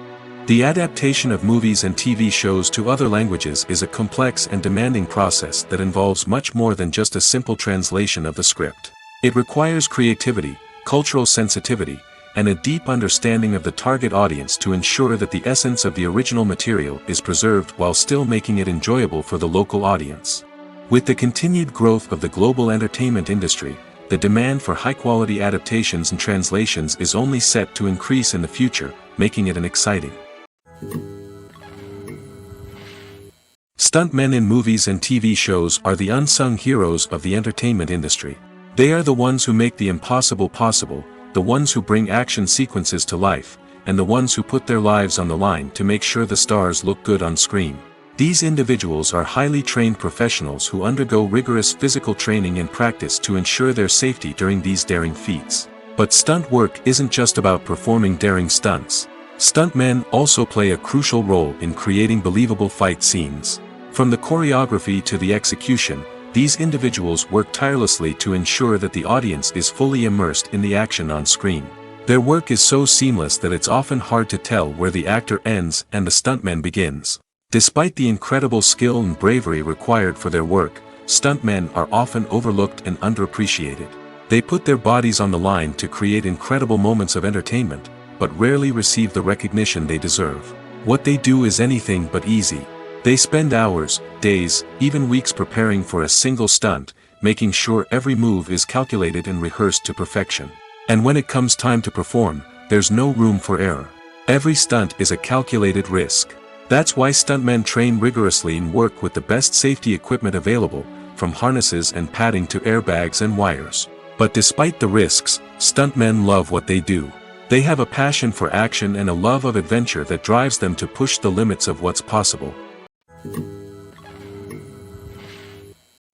The adaptation of movies and TV shows to other languages is a complex and demanding process that involves much more than just a simple translation of the script. It requires creativity, cultural sensitivity, and a deep understanding of the target audience to ensure that the essence of the original material is preserved while still making it enjoyable for the local audience. With the continued growth of the global entertainment industry, the demand for high-quality adaptations and translations is only set to increase in the future, making it an exciting. Stuntmen in movies and TV shows are the unsung heroes of the entertainment industry. They are the ones who make the impossible possible, the ones who bring action sequences to life, and the ones who put their lives on the line to make sure the stars look good on screen. These individuals are highly trained professionals who undergo rigorous physical training and practice to ensure their safety during these daring feats. But stunt work isn't just about performing daring stunts. Stuntmen also play a crucial role in creating believable fight scenes. From the choreography to the execution, these individuals work tirelessly to ensure that the audience is fully immersed in the action on screen. Their work is so seamless that it's often hard to tell where the actor ends and the stuntman begins. Despite the incredible skill and bravery required for their work, stuntmen are often overlooked and underappreciated. They put their bodies on the line to create incredible moments of entertainment, but rarely receive the recognition they deserve. What they do is anything but easy. They spend hours, days, even weeks preparing for a single stunt, making sure every move is calculated and rehearsed to perfection. And when it comes time to perform, there's no room for error. Every stunt is a calculated risk. That's why stuntmen train rigorously and work with the best safety equipment available, from harnesses and padding to airbags and wires. But despite the risks, stuntmen love what they do. They have a passion for action and a love of adventure that drives them to push the limits of what's possible.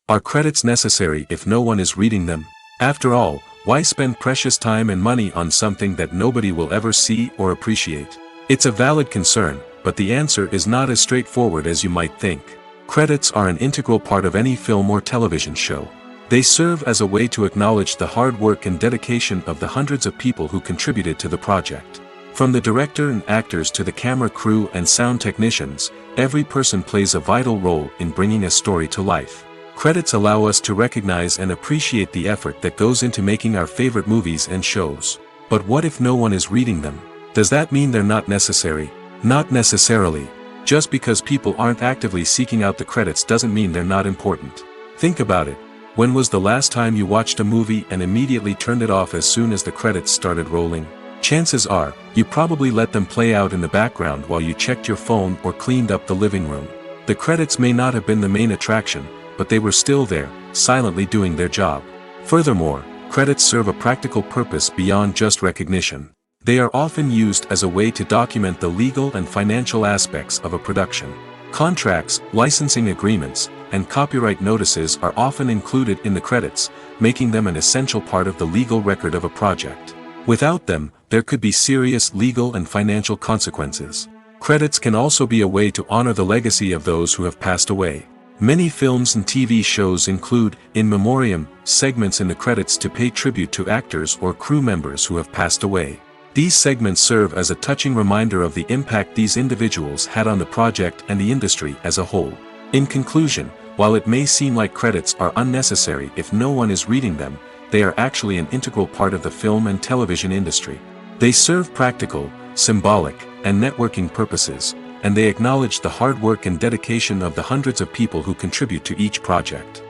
Are credits necessary if no one is reading them? After all, why spend precious time and money on something that nobody will ever see or appreciate? It's a valid concern, but the answer is not as straightforward as you might think. Credits are an integral part of any film or television show. They serve as a way to acknowledge the hard work and dedication of the hundreds of people who contributed to the project. From the director and actors to the camera crew and sound technicians, every person plays a vital role in bringing a story to life. Credits allow us to recognize and appreciate the effort that goes into making our favorite movies and shows. But what if no one is reading them? Does that mean they're not necessary? Not necessarily. Just because people aren't actively seeking out the credits doesn't mean they're not important. Think about it. When was the last time you watched a movie and immediately turned it off as soon as the credits started rolling? Chances are, you probably let them play out in the background while you checked your phone or cleaned up the living room. The credits may not have been the main attraction, but they were still there, silently doing their job. Furthermore, credits serve a practical purpose beyond just recognition. They are often used as a way to document the legal and financial aspects of a production. Contracts, licensing agreements, and copyright notices are often included in the credits, making them an essential part of the legal record of a project. Without them, there could be serious legal and financial consequences. Credits can also be a way to honor the legacy of those who have passed away. Many films and TV shows include, in memoriam, segments in the credits to pay tribute to actors or crew members who have passed away. These segments serve as a touching reminder of the impact these individuals had on the project and the industry as a whole. In conclusion, while it may seem like credits are unnecessary if no one is reading them, they are actually an integral part of the film and television industry. They serve practical, symbolic, and networking purposes, and they acknowledge the hard work and dedication of the hundreds of people who contribute to each project.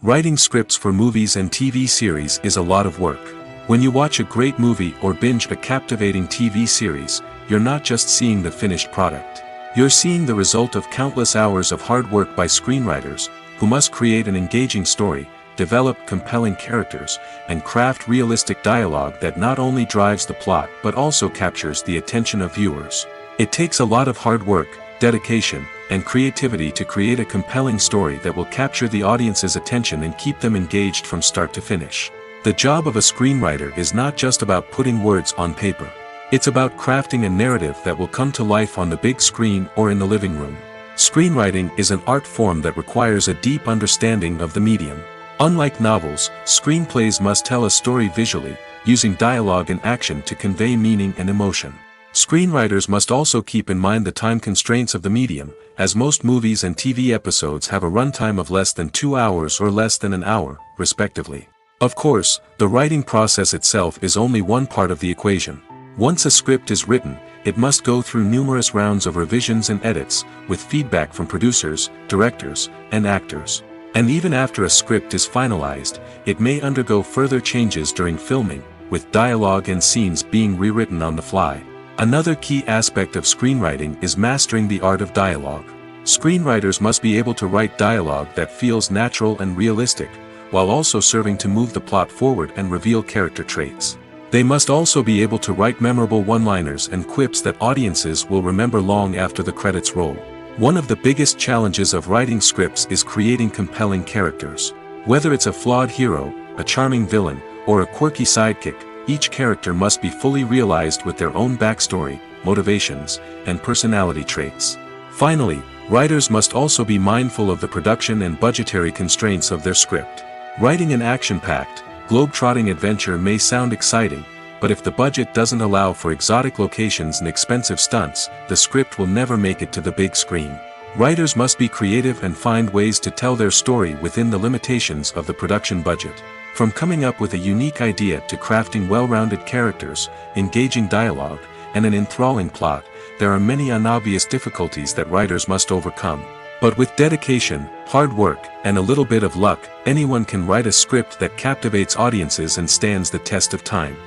Writing scripts for movies and TV series is a lot of work. When you watch a great movie or binge a captivating TV series, you're not just seeing the finished product. You're seeing the result of countless hours of hard work by screenwriters, who must create an engaging story, develop compelling characters, and craft realistic dialogue that not only drives the plot but also captures the attention of viewers. It takes a lot of hard work, dedication, and creativity to create a compelling story that will capture the audience's attention and keep them engaged from start to finish. The job of a screenwriter is not just about putting words on paper. It's about crafting a narrative that will come to life on the big screen or in the living room. Screenwriting is an art form that requires a deep understanding of the medium. Unlike novels, screenplays must tell a story visually, using dialogue and action to convey meaning and emotion. Screenwriters must also keep in mind the time constraints of the medium, as most movies and TV episodes have a runtime of less than 2 hours or less than an hour, respectively. Of course, the writing process itself is only one part of the equation. Once a script is written, it must go through numerous rounds of revisions and edits, with feedback from producers, directors, and actors. And even after a script is finalized, it may undergo further changes during filming, with dialogue and scenes being rewritten on the fly. Another key aspect of screenwriting is mastering the art of dialogue. Screenwriters must be able to write dialogue that feels natural and realistic, while also serving to move the plot forward and reveal character traits. They must also be able to write memorable one-liners and quips that audiences will remember long after the credits roll. One of the biggest challenges of writing scripts is creating compelling characters. Whether it's a flawed hero, a charming villain, or a quirky sidekick, each character must be fully realized with their own backstory, motivations, and personality traits. Finally, writers must also be mindful of the production and budgetary constraints of their script. Writing an action-packed, globe-trotting adventure may sound exciting, but if the budget doesn't allow for exotic locations and expensive stunts, the script will never make it to the big screen. Writers must be creative and find ways to tell their story within the limitations of the production budget. From coming up with a unique idea to crafting well-rounded characters, engaging dialogue, and an enthralling plot, there are many unobvious difficulties that writers must overcome. But with dedication, hard work, and a little bit of luck, anyone can write a script that captivates audiences and stands the test of time.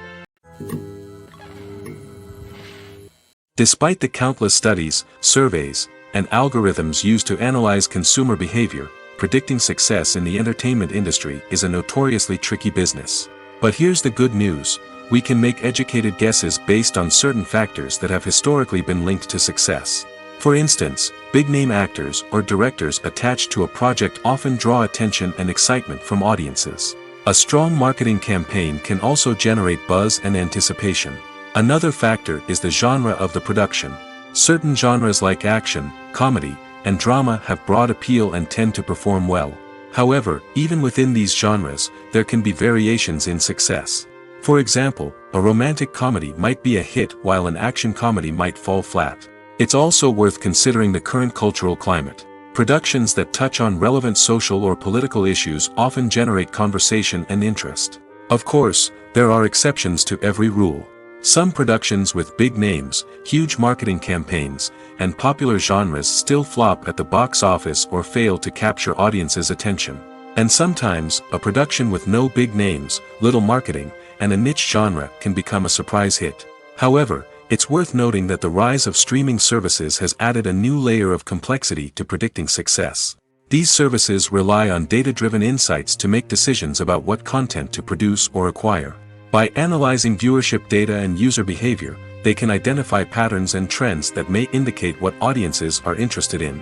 Despite the countless studies, surveys, and algorithms used to analyze consumer behavior, predicting success in the entertainment industry is a notoriously tricky business. But here's the good news: we can make educated guesses based on certain factors that have historically been linked to success. For instance, big-name actors or directors attached to a project often draw attention and excitement from audiences. A strong marketing campaign can also generate buzz and anticipation. Another factor is the genre of the production. Certain genres like action, comedy, and drama have broad appeal and tend to perform well. However, even within these genres, there can be variations in success. For example, a romantic comedy might be a hit while an action comedy might fall flat. It's also worth considering the current cultural climate. Productions that touch on relevant social or political issues often generate conversation and interest. Of course, there are exceptions to every rule. Some productions with big names, huge marketing campaigns, and popular genres still flop at the box office or fail to capture audiences' attention. And sometimes, a production with no big names, little marketing, and a niche genre can become a surprise hit. However, it's worth noting that the rise of streaming services has added a new layer of complexity to predicting success. These services rely on data-driven insights to make decisions about what content to produce or acquire. By analyzing viewership data and user behavior, they can identify patterns and trends that may indicate what audiences are interested in.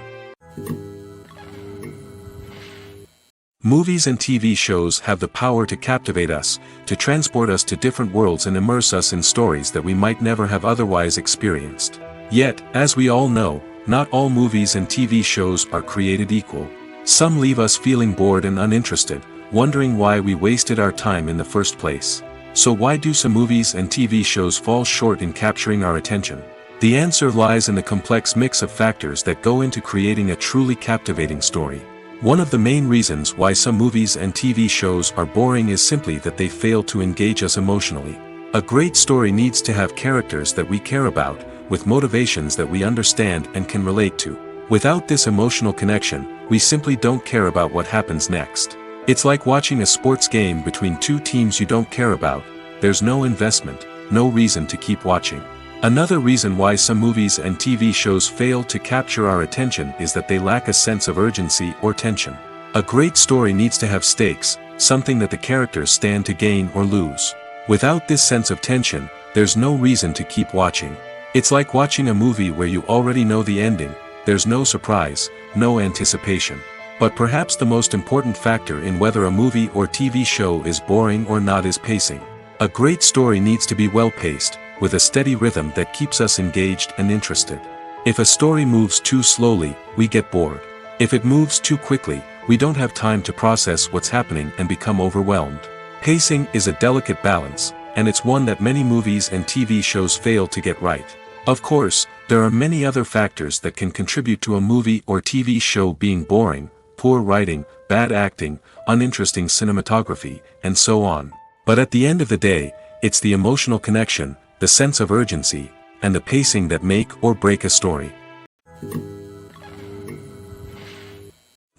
Movies and TV shows have the power to captivate us, to transport us to different worlds and immerse us in stories that we might never have otherwise experienced. Yet, as we all know, not all movies and TV shows are created equal. Some leave us feeling bored and uninterested, wondering why we wasted our time in the first place. So why do some movies and TV shows fall short in capturing our attention? The answer lies in the complex mix of factors that go into creating a truly captivating story. One of the main reasons why some movies and TV shows are boring is simply that they fail to engage us emotionally. A great story needs to have characters that we care about, with motivations that we understand and can relate to. Without this emotional connection, we simply don't care about what happens next. It's like watching a sports game between two teams you don't care about. There's no investment, no reason to keep watching. Another reason why some movies and TV shows fail to capture our attention is that they lack a sense of urgency or tension. A great story needs to have stakes, something that the characters stand to gain or lose. Without this sense of tension, there's no reason to keep watching. It's like watching a movie where you already know the ending. There's no surprise, no anticipation. But perhaps the most important factor in whether a movie or TV show is boring or not is pacing. A great story needs to be well-paced, with a steady rhythm that keeps us engaged and interested. If a story moves too slowly, we get bored. If it moves too quickly, we don't have time to process what's happening and become overwhelmed. Pacing is a delicate balance, and it's one that many movies and TV shows fail to get right. Of course, there are many other factors that can contribute to a movie or TV show being boring: poor writing, bad acting, uninteresting cinematography, and so on. But at the end of the day, it's the emotional connection, the sense of urgency, and the pacing that make or break a story.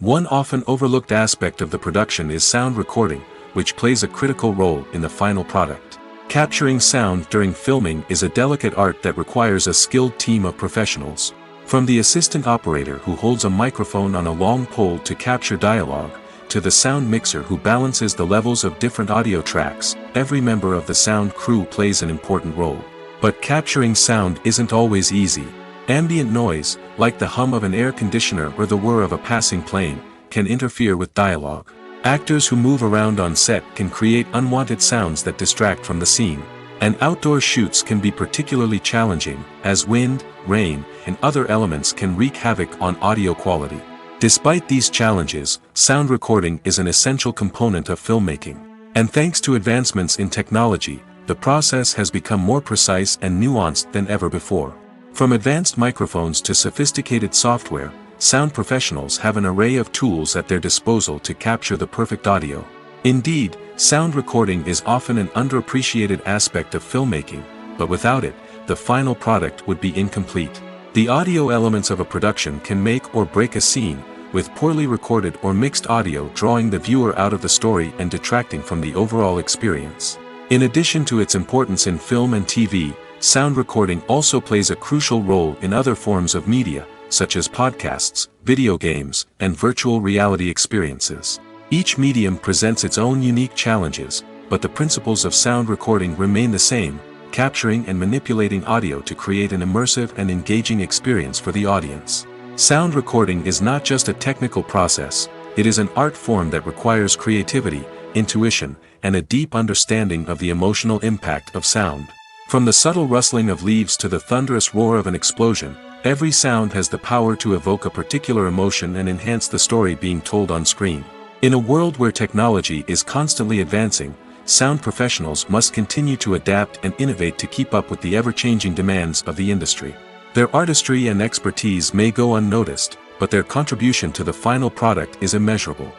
One often overlooked aspect of the production is sound recording, which plays a critical role in the final product. Capturing sound during filming is a delicate art that requires a skilled team of professionals. From the assistant operator who holds a microphone on a long pole to capture dialogue, to the sound mixer who balances the levels of different audio tracks, every member of the sound crew plays an important role. But capturing sound isn't always easy. Ambient noise, like the hum of an air conditioner or the whir of a passing plane, can interfere with dialogue. Actors who move around on set can create unwanted sounds that distract from the scene. And outdoor shoots can be particularly challenging, as wind, rain, and other elements can wreak havoc on audio quality. Despite these challenges, sound recording is an essential component of filmmaking. And thanks to advancements in technology, the process has become more precise and nuanced than ever before. From advanced microphones to sophisticated software, sound professionals have an array of tools at their disposal to capture the perfect audio. Indeed, sound recording is often an underappreciated aspect of filmmaking, but without it, the final product would be incomplete. The audio elements of a production can make or break a scene, with poorly recorded or mixed audio drawing the viewer out of the story and detracting from the overall experience. In addition to its importance in film and TV, sound recording also plays a crucial role in other forms of media, such as podcasts, video games, and virtual reality experiences. Each medium presents its own unique challenges, but the principles of sound recording remain the same: capturing and manipulating audio to create an immersive and engaging experience for the audience. Sound recording is not just a technical process, it is an art form that requires creativity, intuition, and a deep understanding of the emotional impact of sound. From the subtle rustling of leaves to the thunderous roar of an explosion, every sound has the power to evoke a particular emotion and enhance the story being told on screen. In a world where technology is constantly advancing, sound professionals must continue to adapt and innovate to keep up with the ever-changing demands of the industry. Their artistry and expertise may go unnoticed, but their contribution to the final product is immeasurable.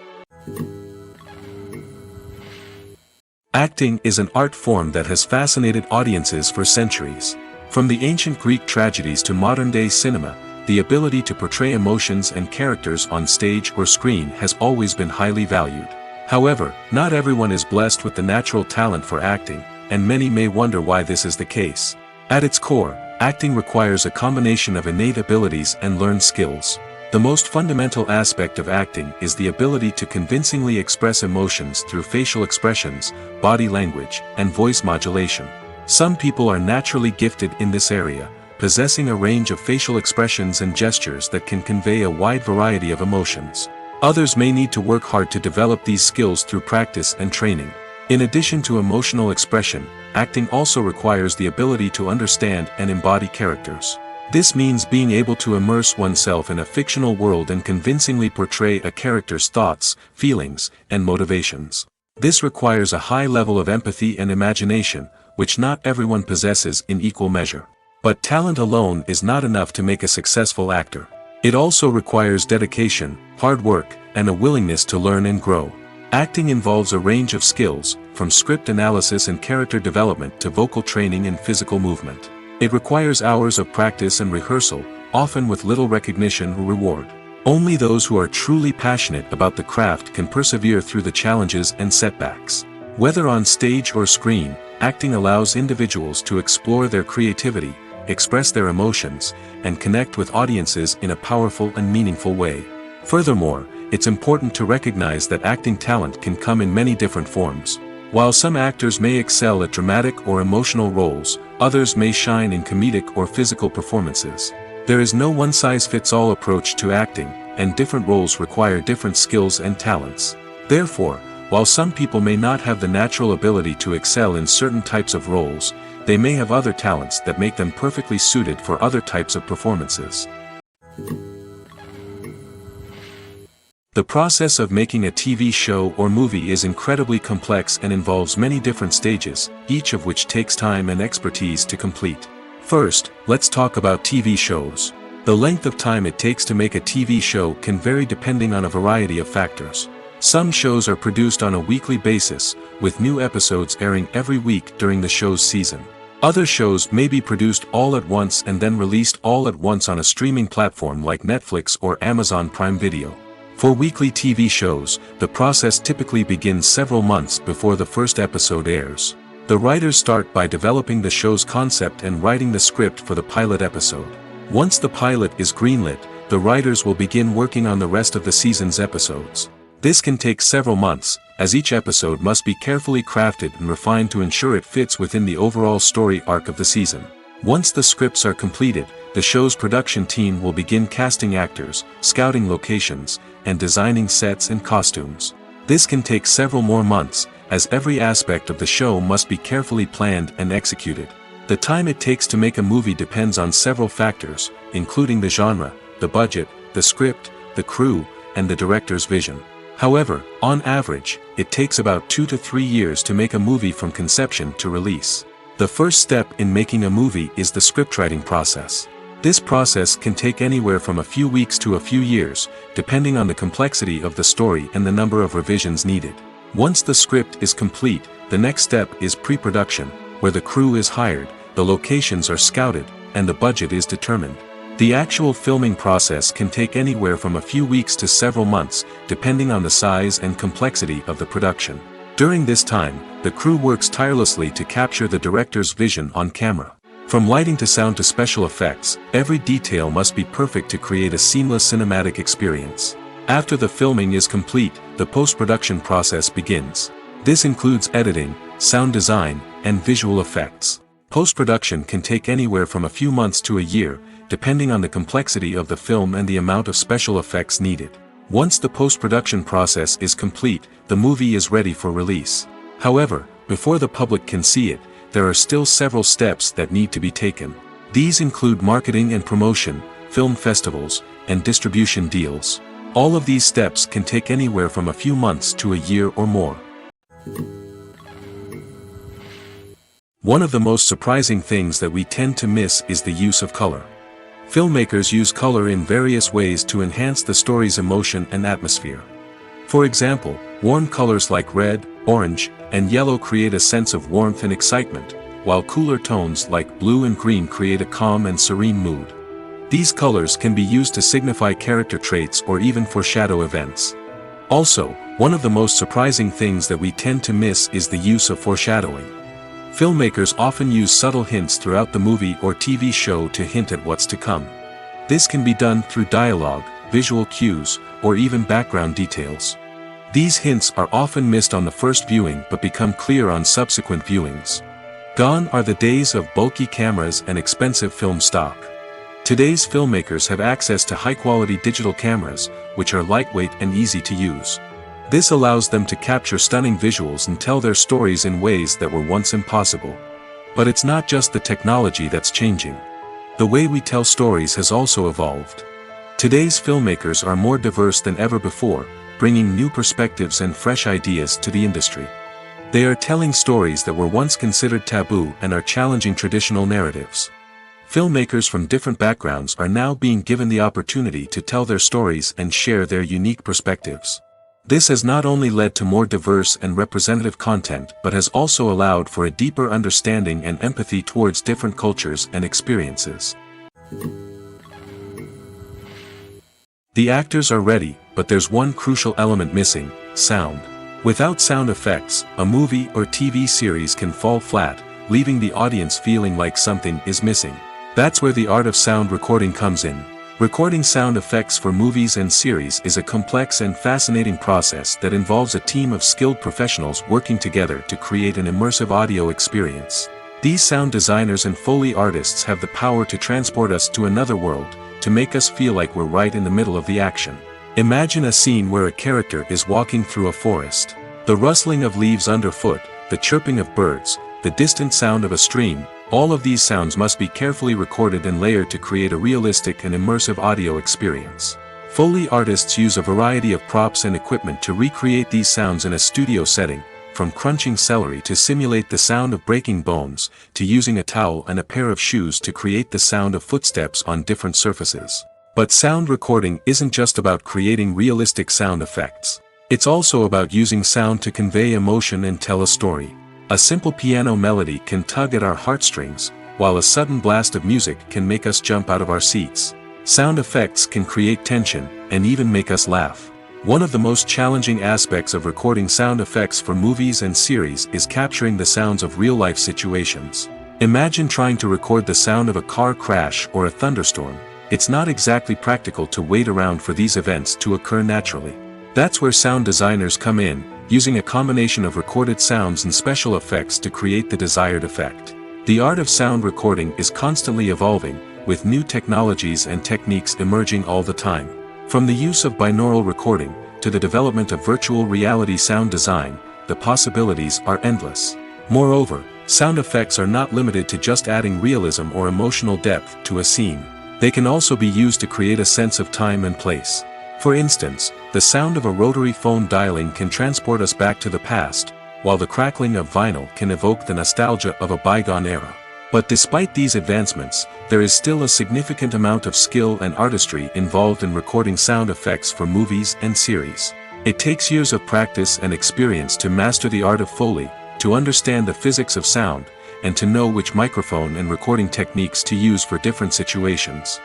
Acting is an art form that has fascinated audiences for centuries. From the ancient Greek tragedies to modern-day cinema, the ability to portray emotions and characters on stage or screen has always been highly valued. However, not everyone is blessed with the natural talent for acting, and many may wonder why this is the case. At its core, acting requires a combination of innate abilities and learned skills. The most fundamental aspect of acting is the ability to convincingly express emotions through facial expressions, body language, and voice modulation. Some people are naturally gifted in this area, possessing a range of facial expressions and gestures that can convey a wide variety of emotions. Others may need to work hard to develop these skills through practice and training. In addition to emotional expression, acting also requires the ability to understand and embody characters. This means being able to immerse oneself in a fictional world and convincingly portray a character's thoughts, feelings, and motivations. This requires a high level of empathy and imagination, which not everyone possesses in equal measure. But talent alone is not enough to make a successful actor. It also requires dedication, hard work, and a willingness to learn and grow. Acting involves a range of skills, from script analysis and character development to vocal training and physical movement. It requires hours of practice and rehearsal, often with little recognition or reward. Only those who are truly passionate about the craft can persevere through the challenges and setbacks. Whether on stage or screen, acting allows individuals to explore their creativity, express their emotions, and connect with audiences in a powerful and meaningful way. Furthermore, it's important to recognize that acting talent can come in many different forms. While some actors may excel at dramatic or emotional roles, others may shine in comedic or physical performances. There is no one-size-fits-all approach to acting, and different roles require different skills and talents. Therefore, while some people may not have the natural ability to excel in certain types of roles, they may have other talents that make them perfectly suited for other types of performances. The process of making a TV show or movie is incredibly complex and involves many different stages, each of which takes time and expertise to complete. First, let's talk about TV shows. The length of time it takes to make a TV show can vary depending on a variety of factors. Some shows are produced on a weekly basis, with new episodes airing every week during the show's season. Other shows may be produced all at once and then released all at once on a streaming platform like Netflix or Amazon Prime Video. For weekly TV shows, the process typically begins several months before the first episode airs. The writers start by developing the show's concept and writing the script for the pilot episode. Once the pilot is greenlit, the writers will begin working on the rest of the season's episodes. This can take several months, as each episode must be carefully crafted and refined to ensure it fits within the overall story arc of the season. Once the scripts are completed, the show's production team will begin casting actors, scouting locations, and designing sets and costumes. This can take several more months, as every aspect of the show must be carefully planned and executed. The time it takes to make a movie depends on several factors, including the genre, the budget, the script, the crew, and the director's vision. However, on average, it takes about 2 to 3 years to make a movie from conception to release. The first step in making a movie is the scriptwriting process. This process can take anywhere from a few weeks to a few years, depending on the complexity of the story and the number of revisions needed. Once the script is complete, the next step is pre-production, where the crew is hired, the locations are scouted, and the budget is determined. The actual filming process can take anywhere from a few weeks to several months, depending on the size and complexity of the production. During this time, the crew works tirelessly to capture the director's vision on camera. From lighting to sound to special effects, every detail must be perfect to create a seamless cinematic experience. After the filming is complete, the post-production process begins. This includes editing, sound design, and visual effects. Post-production can take anywhere from a few months to a year, depending on the complexity of the film and the amount of special effects needed. Once the post-production process is complete, the movie is ready for release. However, before the public can see it, there are still several steps that need to be taken. These include marketing and promotion, film festivals, and distribution deals. All of these steps can take anywhere from a few months to a year or more. One of the most surprising things that we tend to miss is the use of color. Filmmakers use color in various ways to enhance the story's emotion and atmosphere. For example, warm colors like red, orange, and yellow create a sense of warmth and excitement, while cooler tones like blue and green create a calm and serene mood. These colors can be used to signify character traits or even foreshadow events. Also, one of the most surprising things that we tend to miss is the use of foreshadowing. Filmmakers often use subtle hints throughout the movie or TV show to hint at what's to come. This can be done through dialogue, visual cues, or even background details. These hints are often missed on the first viewing but become clear on subsequent viewings. Gone are the days of bulky cameras and expensive film stock. Today's filmmakers have access to high-quality digital cameras, which are lightweight and easy to use. This allows them to capture stunning visuals and tell their stories in ways that were once impossible. But it's not just the technology that's changing. The way we tell stories has also evolved. Today's filmmakers are more diverse than ever before, bringing new perspectives and fresh ideas to the industry. They are telling stories that were once considered taboo and are challenging traditional narratives. Filmmakers from different backgrounds are now being given the opportunity to tell their stories and share their unique perspectives. This has not only led to more diverse and representative content but has also allowed for a deeper understanding and empathy towards different cultures and experiences. The actors are ready, but there's one crucial element missing: sound. Without sound effects, a movie or TV series can fall flat, leaving the audience feeling like something is missing. That's where the art of sound recording comes in. Recording sound effects for movies and series is a complex and fascinating process that involves a team of skilled professionals working together to create an immersive audio experience. These sound designers and Foley artists have the power to transport us to another world, to make us feel like we're right in the middle of the action. Imagine a scene where a character is walking through a forest. The rustling of leaves underfoot, the chirping of birds, the distant sound of a stream, all of these sounds must be carefully recorded and layered to create a realistic and immersive audio experience. Foley artists use a variety of props and equipment to recreate these sounds in a studio setting, from crunching celery to simulate the sound of breaking bones, to using a towel and a pair of shoes to create the sound of footsteps on different surfaces. But sound recording isn't just about creating realistic sound effects. It's also about using sound to convey emotion and tell a story. A simple piano melody can tug at our heartstrings, while a sudden blast of music can make us jump out of our seats. Sound effects can create tension, and even make us laugh. One of the most challenging aspects of recording sound effects for movies and series is capturing the sounds of real-life situations. Imagine trying to record the sound of a car crash or a thunderstorm. It's not exactly practical to wait around for these events to occur naturally. That's where sound designers come in, using a combination of recorded sounds and special effects to create the desired effect. The art of sound recording is constantly evolving, with new technologies and techniques emerging all the time. From the use of binaural recording, to the development of virtual reality sound design, the possibilities are endless. Moreover, sound effects are not limited to just adding realism or emotional depth to a scene. They can also be used to create a sense of time and place. For instance, the sound of a rotary phone dialing can transport us back to the past, while the crackling of vinyl can evoke the nostalgia of a bygone era. But despite these advancements, there is still a significant amount of skill and artistry involved in recording sound effects for movies and series. It takes years of practice and experience to master the art of Foley, to understand the physics of sound, and to know which microphone and recording techniques to use for different situations.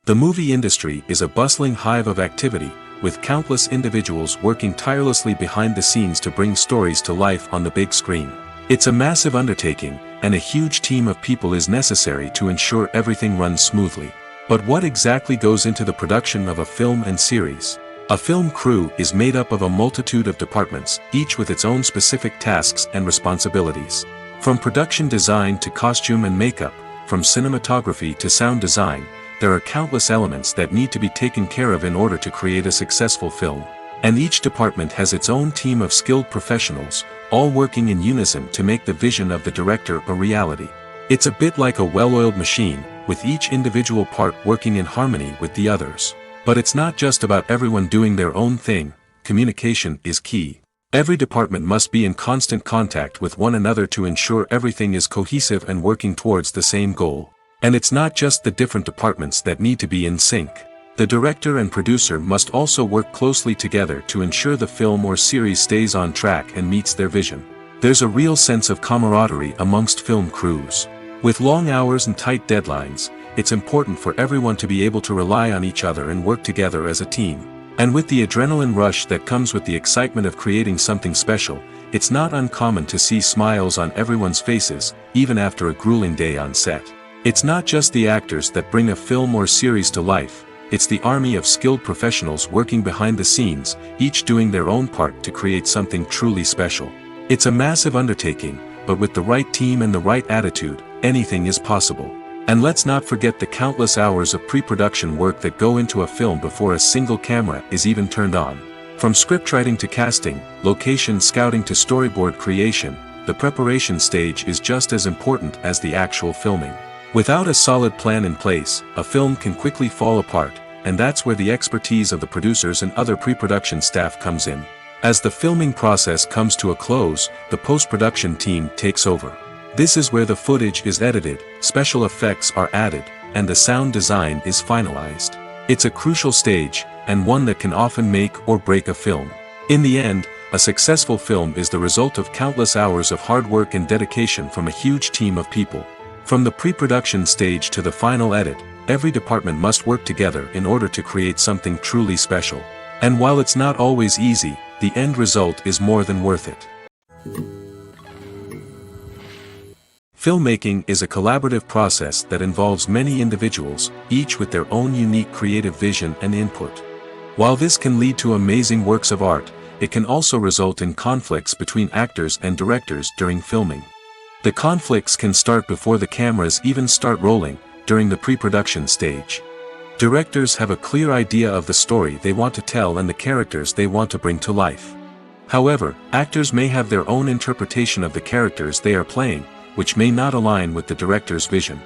The movie industry is a bustling hive of activity, with countless individuals working tirelessly behind the scenes to bring stories to life on the big screen. It's a massive undertaking, and a huge team of people is necessary to ensure everything runs smoothly. But what exactly goes into the production of a film and series? A film crew is made up of a multitude of departments, each with its own specific tasks and responsibilities. From production design to costume and makeup, from cinematography to sound design, there are countless elements that need to be taken care of in order to create a successful film. And each department has its own team of skilled professionals, all working in unison to make the vision of the director a reality. It's a bit like a well-oiled machine, with each individual part working in harmony with the others. But it's not just about everyone doing their own thing. Communication is key. Every department must be in constant contact with one another to ensure everything is cohesive and working towards the same goal. And it's not just the different departments that need to be in sync. The director and producer must also work closely together to ensure the film or series stays on track and meets their vision. There's a real sense of camaraderie amongst film crews. With long hours and tight deadlines, it's important for everyone to be able to rely on each other and work together as a team. And with the adrenaline rush that comes with the excitement of creating something special, it's not uncommon to see smiles on everyone's faces, even after a grueling day on set. It's not just the actors that bring a film or series to life, it's the army of skilled professionals working behind the scenes, each doing their own part to create something truly special. It's a massive undertaking, but with the right team and the right attitude, anything is possible. And let's not forget the countless hours of pre-production work that go into a film before a single camera is even turned on. From scriptwriting to casting, location scouting to storyboard creation, the preparation stage is just as important as the actual filming. Without a solid plan in place, a film can quickly fall apart, and that's where the expertise of the producers and other pre-production staff comes in. As the filming process comes to a close, the post-production team takes over. This is where the footage is edited, special effects are added, and the sound design is finalized. It's a crucial stage, and one that can often make or break a film. In the end, a successful film is the result of countless hours of hard work and dedication from a huge team of people. From the pre-production stage to the final edit, every department must work together in order to create something truly special. And while it's not always easy, the end result is more than worth it. Filmmaking is a collaborative process that involves many individuals, each with their own unique creative vision and input. While this can lead to amazing works of art, it can also result in conflicts between actors and directors during filming. The conflicts can start before the cameras even start rolling, during the pre-production stage. Directors have a clear idea of the story they want to tell and the characters they want to bring to life. However, actors may have their own interpretation of the characters they are playing, which may not align with the director's vision.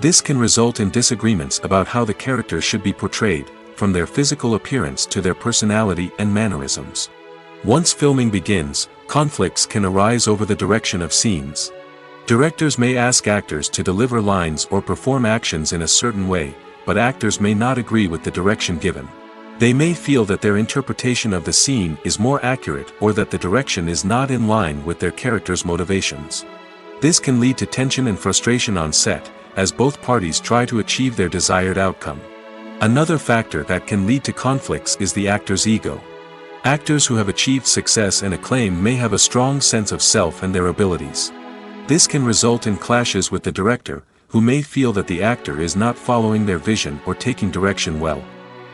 This can result in disagreements about how the characters should be portrayed, from their physical appearance to their personality and mannerisms. Once filming begins, conflicts can arise over the direction of scenes. Directors may ask actors to deliver lines or perform actions in a certain way, but actors may not agree with the direction given. They may feel that their interpretation of the scene is more accurate or that the direction is not in line with their character's motivations. This can lead to tension and frustration on set, as both parties try to achieve their desired outcome. Another factor that can lead to conflicts is the actor's ego. Actors who have achieved success and acclaim may have a strong sense of self and their abilities. This can result in clashes with the director, who may feel that the actor is not following their vision or taking direction well.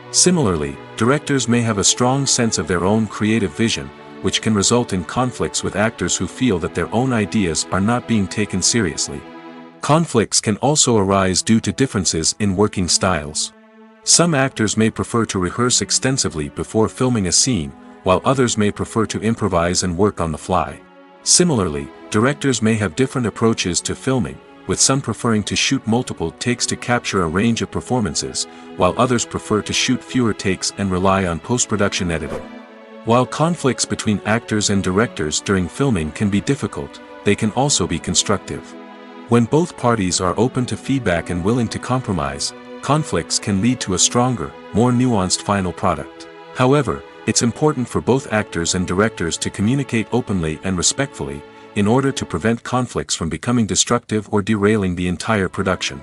Similarly, directors may have a strong sense of their own creative vision, which can result in conflicts with actors who feel that their own ideas are not being taken seriously. Conflicts can also arise due to differences in working styles. Some actors may prefer to rehearse extensively before filming a scene, while others may prefer to improvise and work on the fly. Similarly, directors may have different approaches to filming, with some preferring to shoot multiple takes to capture a range of performances, while others prefer to shoot fewer takes and rely on post-production editing. While conflicts between actors and directors during filming can be difficult, they can also be constructive. When both parties are open to feedback and willing to compromise, conflicts can lead to a stronger, more nuanced final product. However, it's important for both actors and directors to communicate openly and respectfully, in order to prevent conflicts from becoming destructive or derailing the entire production.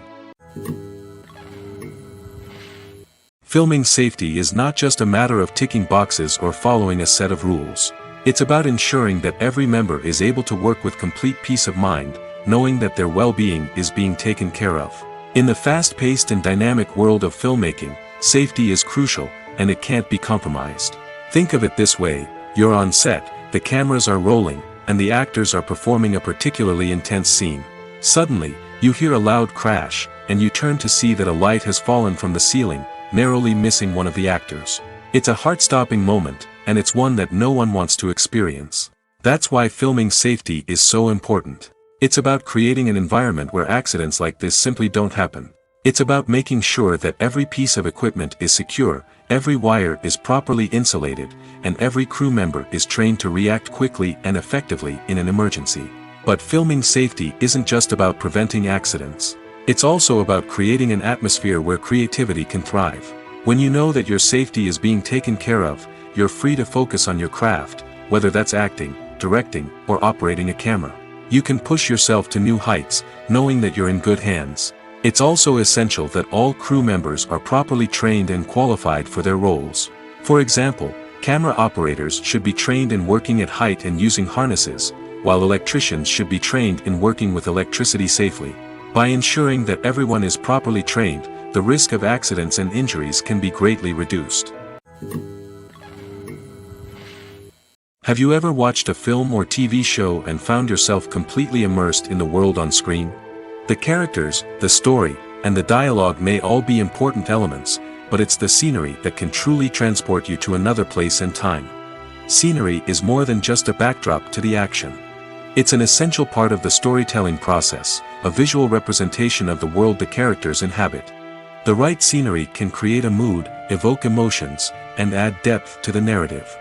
Filming safety is not just a matter of ticking boxes or following a set of rules. It's about ensuring that every member is able to work with complete peace of mind, knowing that their well-being is being taken care of. In the fast-paced and dynamic world of filmmaking, safety is crucial, and it can't be compromised. Think of it this way: you're on set, the cameras are rolling, and the actors are performing a particularly intense scene. Suddenly, you hear a loud crash, and you turn to see that a light has fallen from the ceiling, narrowly missing one of the actors. It's a heart-stopping moment, and it's one that no one wants to experience. That's why filming safety is so important. It's about creating an environment where accidents like this simply don't happen. It's about making sure that every piece of equipment is secure, every wire is properly insulated, and every crew member is trained to react quickly and effectively in an emergency. But filming safety isn't just about preventing accidents. It's also about creating an atmosphere where creativity can thrive. When you know that your safety is being taken care of, you're free to focus on your craft, whether that's acting, directing, or operating a camera. You can push yourself to new heights, knowing that you're in good hands. It's also essential that all crew members are properly trained and qualified for their roles. For example, camera operators should be trained in working at height and using harnesses, while electricians should be trained in working with electricity safely. By ensuring that everyone is properly trained, the risk of accidents and injuries can be greatly reduced. Have you ever watched a film or TV show and found yourself completely immersed in the world on screen? The characters, the story, and the dialogue may all be important elements, but it's the scenery that can truly transport you to another place and time. Scenery is more than just a backdrop to the action. It's an essential part of the storytelling process, a visual representation of the world the characters inhabit. The right scenery can create a mood, evoke emotions, and add depth to the narrative.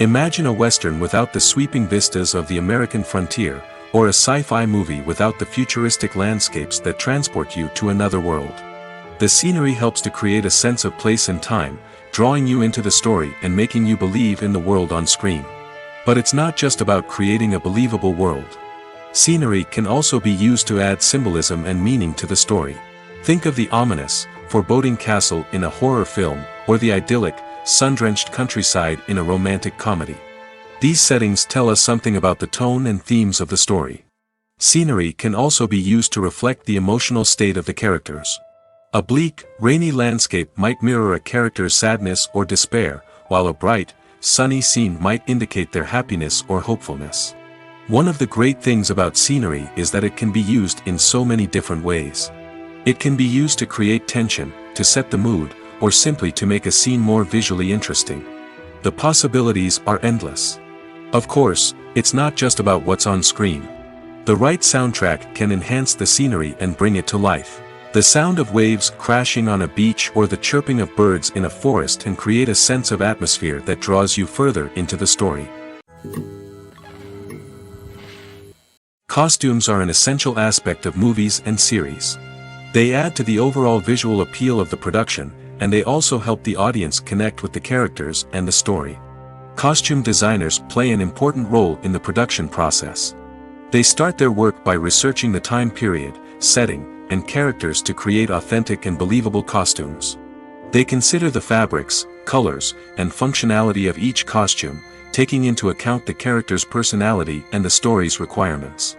Imagine a Western without the sweeping vistas of the American frontier, or a sci-fi movie without the futuristic landscapes that transport you to another world. The scenery helps to create a sense of place and time, drawing you into the story and making you believe in the world on screen. But it's not just about creating a believable world. Scenery can also be used to add symbolism and meaning to the story. Think of the ominous, foreboding castle in a horror film, or the idyllic, sun-drenched countryside in a romantic comedy. These settings tell us something about the tone and themes of the story. Scenery can also be used to reflect the emotional state of the characters. A bleak, rainy landscape might mirror a character's sadness or despair, while a bright, sunny scene might indicate their happiness or hopefulness. One of the great things about scenery is that it can be used in so many different ways. It can be used to create tension, to set the mood, or simply to make a scene more visually interesting. The possibilities are endless. Of course, it's not just about what's on screen. The right soundtrack can enhance the scenery and bring it to life. The sound of waves crashing on a beach or the chirping of birds in a forest can create a sense of atmosphere that draws you further into the story. Costumes are an essential aspect of movies and series. They add to the overall visual appeal of the production, and they also help the audience connect with the characters and the story. Costume designers play an important role in the production process. They start their work by researching the time period, setting, and characters to create authentic and believable costumes. They consider the fabrics, colors, and functionality of each costume, taking into account the character's personality and the story's requirements.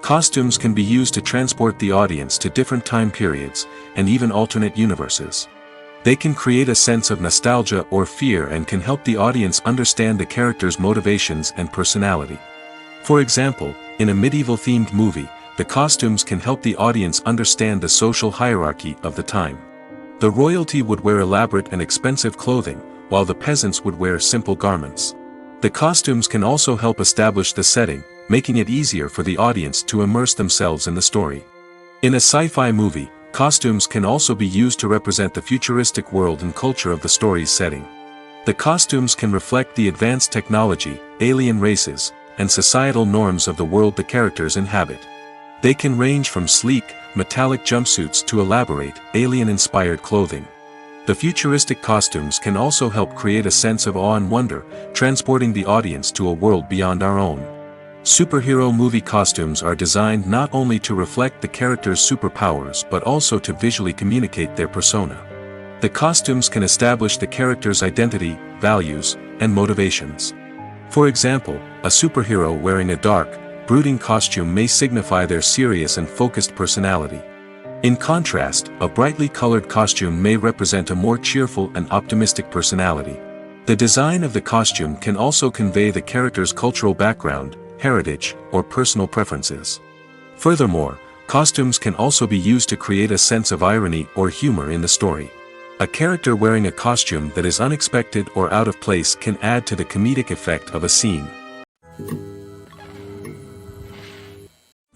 Costumes can be used to transport the audience to different time periods, and even alternate universes. They can create a sense of nostalgia or fear and can help the audience understand the character's motivations and personality. For example, in a medieval-themed movie, the costumes can help the audience understand the social hierarchy of the time. The royalty would wear elaborate and expensive clothing, while the peasants would wear simple garments. The costumes can also help establish the setting, making it easier for the audience to immerse themselves in the story. In a sci-fi movie, costumes can also be used to represent the futuristic world and culture of the story's setting. The costumes can reflect the advanced technology, alien races, and societal norms of the world the characters inhabit. They can range from sleek, metallic jumpsuits to elaborate, alien-inspired clothing. The futuristic costumes can also help create a sense of awe and wonder, transporting the audience to a world beyond our own. Superhero movie costumes are designed not only to reflect the character's superpowers but also to visually communicate their persona. The costumes can establish the character's identity, values, and motivations. For example, a superhero wearing a dark, brooding costume may signify their serious and focused personality. In contrast, a brightly colored costume may represent a more cheerful and optimistic personality. The design of the costume can also convey the character's cultural background, heritage, or personal preferences. Furthermore, costumes can also be used to create a sense of irony or humor in the story. A character wearing a costume that is unexpected or out of place can add to the comedic effect of a scene.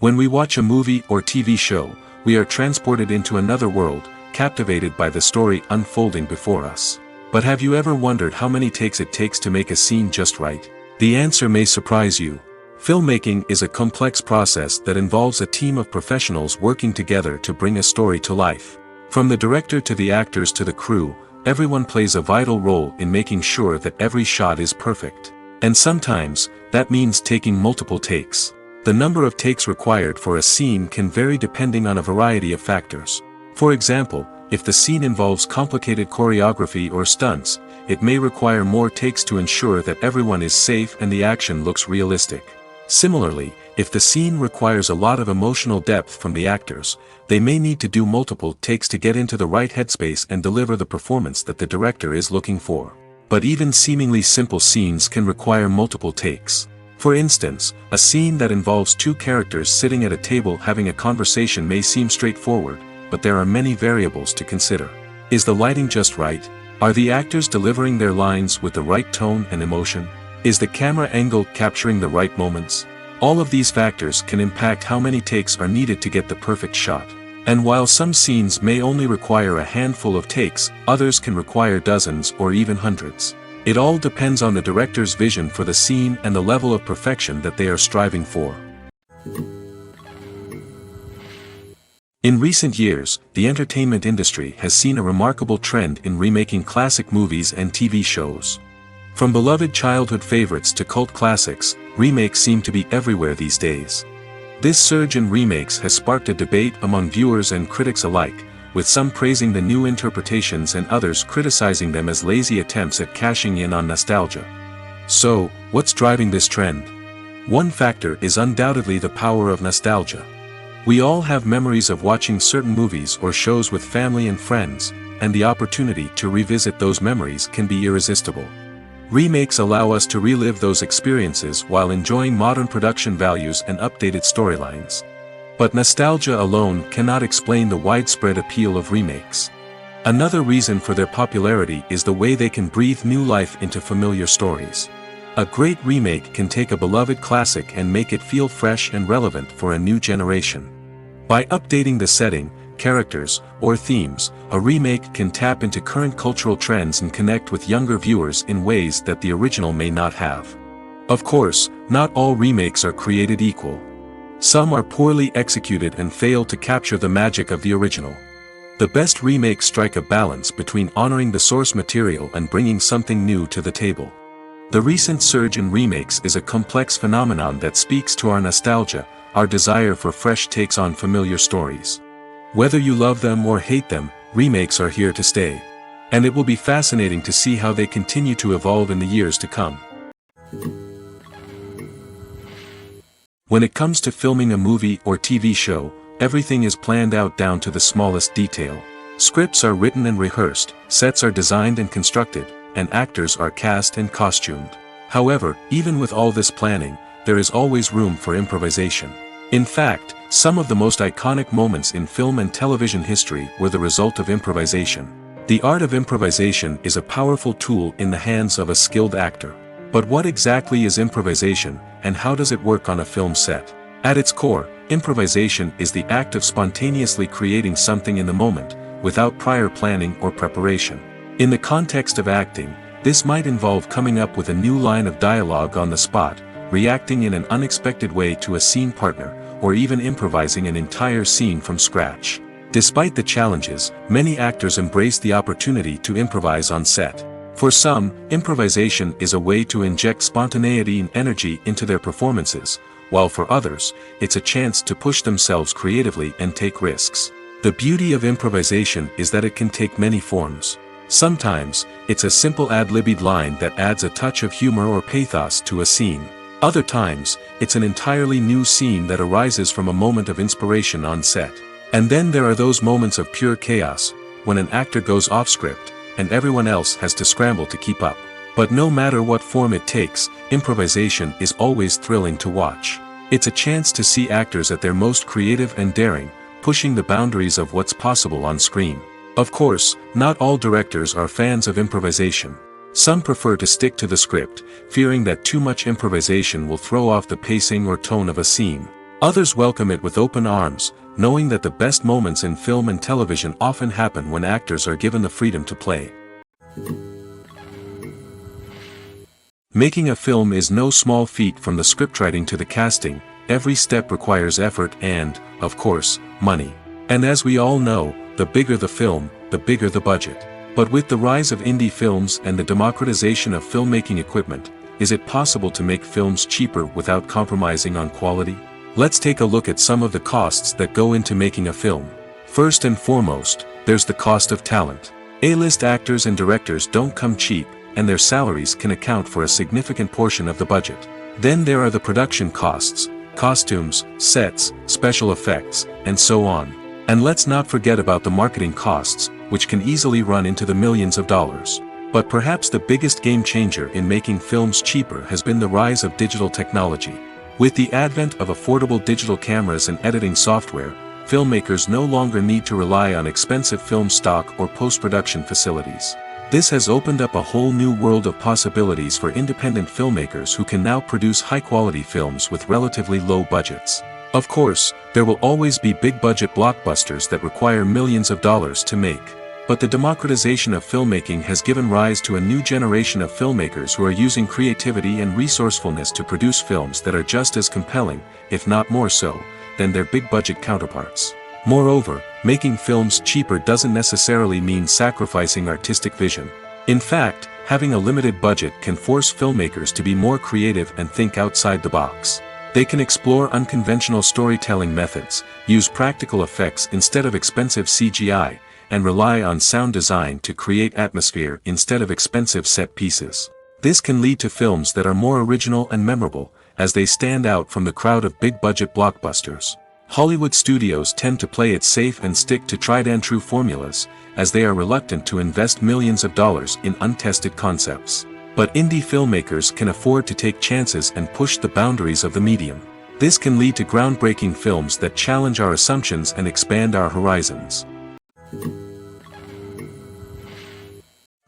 When we watch a movie or TV show, we are transported into another world, captivated by the story unfolding before us. But have you ever wondered how many takes it takes to make a scene just right? The answer may surprise you. Filmmaking is a complex process that involves a team of professionals working together to bring a story to life. From the director to the actors to the crew, everyone plays a vital role in making sure that every shot is perfect. And sometimes, that means taking multiple takes. The number of takes required for a scene can vary depending on a variety of factors. For example, if the scene involves complicated choreography or stunts, it may require more takes to ensure that everyone is safe and the action looks realistic. Similarly, if the scene requires a lot of emotional depth from the actors, they may need to do multiple takes to get into the right headspace and deliver the performance that the director is looking for. But even seemingly simple scenes can require multiple takes. For instance, a scene that involves two characters sitting at a table having a conversation may seem straightforward, but there are many variables to consider. Is the lighting just right? Are the actors delivering their lines with the right tone and emotion? Is the camera angle capturing the right moments? All of these factors can impact how many takes are needed to get the perfect shot. And while some scenes may only require a handful of takes, others can require dozens or even hundreds. It all depends on the director's vision for the scene and the level of perfection that they are striving for. In recent years, the entertainment industry has seen a remarkable trend in remaking classic movies and TV shows. From beloved childhood favorites to cult classics, remakes seem to be everywhere these days. This surge in remakes has sparked a debate among viewers and critics alike, with some praising the new interpretations and others criticizing them as lazy attempts at cashing in on nostalgia. So, what's driving this trend? One factor is undoubtedly the power of nostalgia. We all have memories of watching certain movies or shows with family and friends, and the opportunity to revisit those memories can be irresistible. Remakes allow us to relive those experiences while enjoying modern production values and updated storylines. But nostalgia alone cannot explain the widespread appeal of remakes. Another reason for their popularity is the way they can breathe new life into familiar stories. A great remake can take a beloved classic and make it feel fresh and relevant for a new generation. By updating the setting, characters, or themes, a remake can tap into current cultural trends and connect with younger viewers in ways that the original may not have. Of course, not all remakes are created equal. Some are poorly executed and fail to capture the magic of the original. The best remakes strike a balance between honoring the source material and bringing something new to the table. The recent surge in remakes is a complex phenomenon that speaks to our nostalgia, our desire for fresh takes on familiar stories. Whether you love them or hate them, remakes are here to stay. And it will be fascinating to see how they continue to evolve in the years to come. When it comes to filming a movie or TV show, everything is planned out down to the smallest detail. Scripts are written and rehearsed, sets are designed and constructed, and actors are cast and costumed. However, even with all this planning, there is always room for improvisation. In fact, some of the most iconic moments in film and television history were the result of improvisation. The art of improvisation is a powerful tool in the hands of a skilled actor. But what exactly is improvisation, and how does it work on a film set? At its core, improvisation is the act of spontaneously creating something in the moment, without prior planning or preparation. In the context of acting, this might involve coming up with a new line of dialogue on the spot, reacting in an unexpected way to a scene partner, or even improvising an entire scene from scratch. Despite the challenges, many actors embrace the opportunity to improvise on set. For some, improvisation is a way to inject spontaneity and energy into their performances, while for others, it's a chance to push themselves creatively and take risks. The beauty of improvisation is that it can take many forms. Sometimes, it's a simple ad-libbed line that adds a touch of humor or pathos to a scene. Other times, it's an entirely new scene that arises from a moment of inspiration on set. And then there are those moments of pure chaos, when an actor goes off script, and everyone else has to scramble to keep up. But no matter what form it takes, improvisation is always thrilling to watch. It's a chance to see actors at their most creative and daring, pushing the boundaries of what's possible on screen. Of course, not all directors are fans of improvisation. Some prefer to stick to the script, fearing that too much improvisation will throw off the pacing or tone of a scene. Others welcome it with open arms, knowing that the best moments in film and television often happen when actors are given the freedom to play. Making a film is no small feat. From the scriptwriting to the casting, every step requires effort and, of course, money. And as we all know, the bigger the film, the bigger the budget. But with the rise of indie films and the democratization of filmmaking equipment, is it possible to make films cheaper without compromising on quality? Let's take a look at some of the costs that go into making a film. First and foremost, there's the cost of talent. A-list actors and directors don't come cheap, and their salaries can account for a significant portion of the budget. Then there are the production costs, costumes, sets, special effects, and so on. And let's not forget about the marketing costs, which can easily run into the millions of dollars. But perhaps the biggest game changer in making films cheaper has been the rise of digital technology. With the advent of affordable digital cameras and editing software, filmmakers no longer need to rely on expensive film stock or post-production facilities. This has opened up a whole new world of possibilities for independent filmmakers who can now produce high-quality films with relatively low budgets. Of course, there will always be big-budget blockbusters that require millions of dollars to make. But the democratization of filmmaking has given rise to a new generation of filmmakers who are using creativity and resourcefulness to produce films that are just as compelling, if not more so, than their big-budget counterparts. Moreover, making films cheaper doesn't necessarily mean sacrificing artistic vision. In fact, having a limited budget can force filmmakers to be more creative and think outside the box. They can explore unconventional storytelling methods, use practical effects instead of expensive CGI, and rely on sound design to create atmosphere instead of expensive set pieces. This can lead to films that are more original and memorable, as they stand out from the crowd of big-budget blockbusters. Hollywood studios tend to play it safe and stick to tried-and-true formulas, as they are reluctant to invest millions of dollars in untested concepts. But indie filmmakers can afford to take chances and push the boundaries of the medium. This can lead to groundbreaking films that challenge our assumptions and expand our horizons.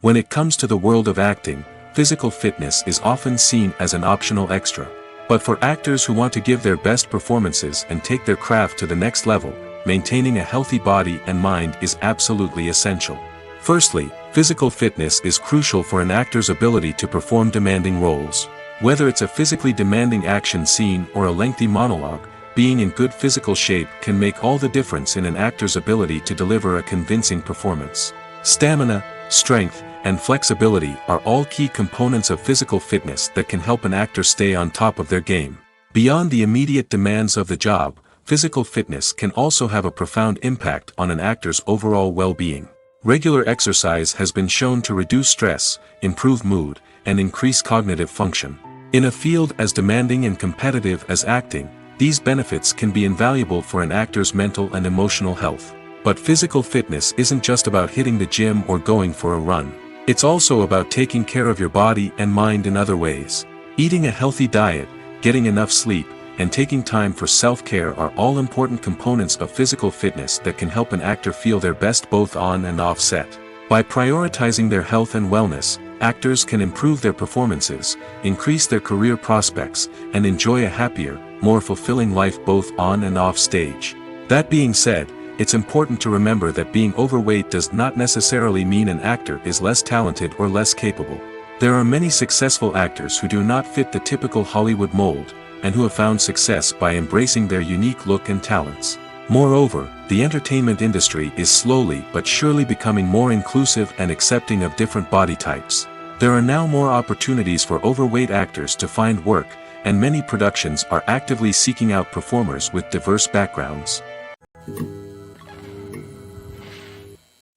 When it comes to the world of acting, physical fitness is often seen as an optional extra. But for actors who want to give their best performances and take their craft to the next level, maintaining a healthy body and mind is absolutely essential. Firstly, physical fitness is crucial for an actor's ability to perform demanding roles. Whether it's a physically demanding action scene or a lengthy monologue, being in good physical shape can make all the difference in an actor's ability to deliver a convincing performance. Stamina, strength, and flexibility are all key components of physical fitness that can help an actor stay on top of their game. Beyond the immediate demands of the job, physical fitness can also have a profound impact on an actor's overall well-being. Regular exercise has been shown to reduce stress, improve mood, and increase cognitive function. In a field as demanding and competitive as acting, these benefits can be invaluable for an actor's mental and emotional health. But physical fitness isn't just about hitting the gym or going for a run. It's also about taking care of your body and mind in other ways. Eating a healthy diet, getting enough sleep, and taking time for self-care are all important components of physical fitness that can help an actor feel their best both on and off set. By prioritizing their health and wellness, actors can improve their performances, increase their career prospects, and enjoy a happier, more fulfilling life both on and off stage. That being said, it's important to remember that being overweight does not necessarily mean an actor is less talented or less capable. There are many successful actors who do not fit the typical Hollywood mold, and who have found success by embracing their unique look and talents. Moreover, the entertainment industry is slowly but surely becoming more inclusive and accepting of different body types. There are now more opportunities for overweight actors to find work, and many productions are actively seeking out performers with diverse backgrounds.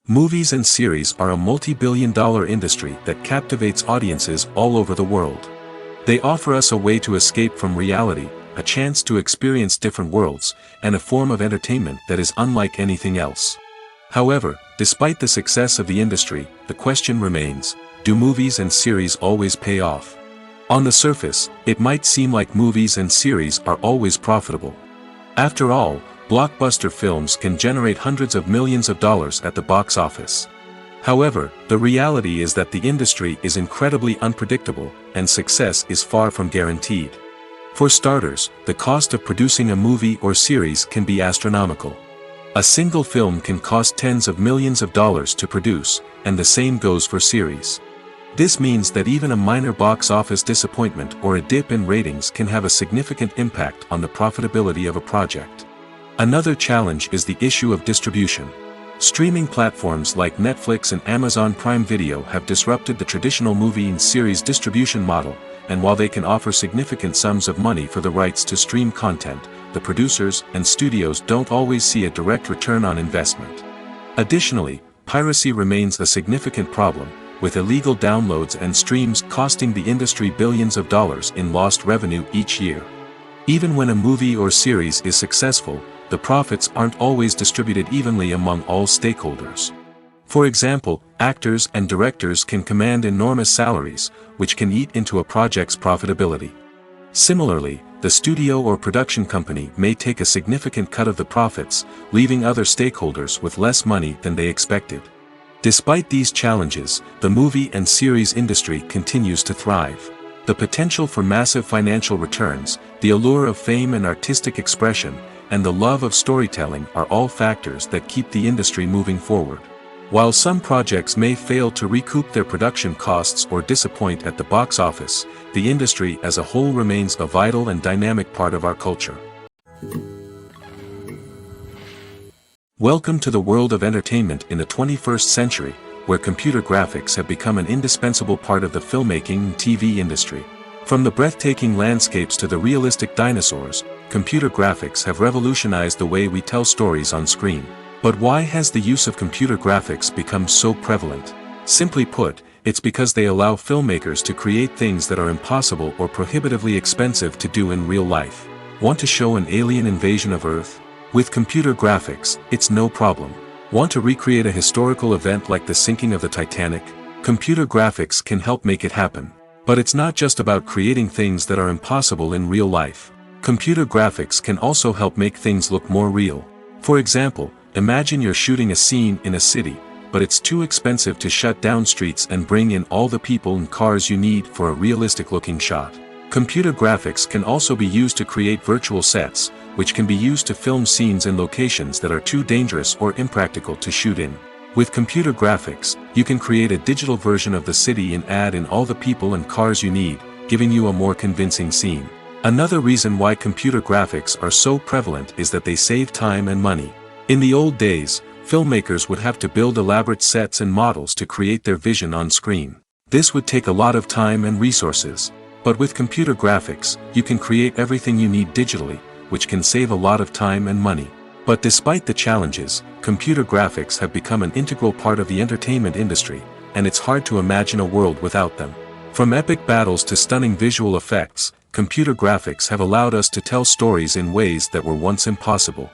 Movies and series are a multi-billion-dollar industry that captivates audiences all over the world. They offer us a way to escape from reality, a chance to experience different worlds, and a form of entertainment that is unlike anything else. However, despite the success of the industry, the question remains, do movies and series always pay off? On the surface, it might seem like movies and series are always profitable. After all, blockbuster films can generate hundreds of millions of dollars at the box office. However, the reality is that the industry is incredibly unpredictable, and success is far from guaranteed. For starters, the cost of producing a movie or series can be astronomical. A single film can cost tens of millions of dollars to produce, and the same goes for series. This means that even a minor box office disappointment or a dip in ratings can have a significant impact on the profitability of a project. Another challenge is the issue of distribution. Streaming platforms like Netflix and Amazon Prime Video have disrupted the traditional movie and series distribution model, and while they can offer significant sums of money for the rights to stream content, the producers and studios don't always see a direct return on investment. Additionally, piracy remains a significant problem, with illegal downloads and streams costing the industry billions of dollars in lost revenue each year. Even when a movie or series is successful, the profits aren't always distributed evenly among all stakeholders. For example, actors and directors can command enormous salaries, which can eat into a project's profitability. Similarly, the studio or production company may take a significant cut of the profits, leaving other stakeholders with less money than they expected. Despite these challenges, the movie and series industry continues to thrive. The potential for massive financial returns, the allure of fame and artistic expression, and the love of storytelling are all factors that keep the industry moving forward. While some projects may fail to recoup their production costs or disappoint at the box office, the industry as a whole remains a vital and dynamic part of our culture. Welcome to the world of entertainment in the 21st century, where computer graphics have become an indispensable part of the filmmaking and TV industry. From the breathtaking landscapes to the realistic dinosaurs, computer graphics have revolutionized the way we tell stories on screen. But why has the use of computer graphics become so prevalent? Simply put, it's because they allow filmmakers to create things that are impossible or prohibitively expensive to do in real life. Want to show an alien invasion of Earth? With computer graphics, it's no problem. Want to recreate a historical event like the sinking of the Titanic? Computer graphics can help make it happen. But it's not just about creating things that are impossible in real life. Computer graphics can also help make things look more real. For example, imagine you're shooting a scene in a city, but it's too expensive to shut down streets and bring in all the people and cars you need for a realistic-looking shot. Computer graphics can also be used to create virtual sets, which can be used to film scenes in locations that are too dangerous or impractical to shoot in. With computer graphics, you can create a digital version of the city and add in all the people and cars you need, giving you a more convincing scene. Another reason why computer graphics are so prevalent is that they save time and money. In the old days, filmmakers would have to build elaborate sets and models to create their vision on screen. This would take a lot of time and resources. But with computer graphics, you can create everything you need digitally, which can save a lot of time and money. But despite the challenges, computer graphics have become an integral part of the entertainment industry, and it's hard to imagine a world without them. From epic battles to stunning visual effects, computer graphics have allowed us to tell stories in ways that were once impossible.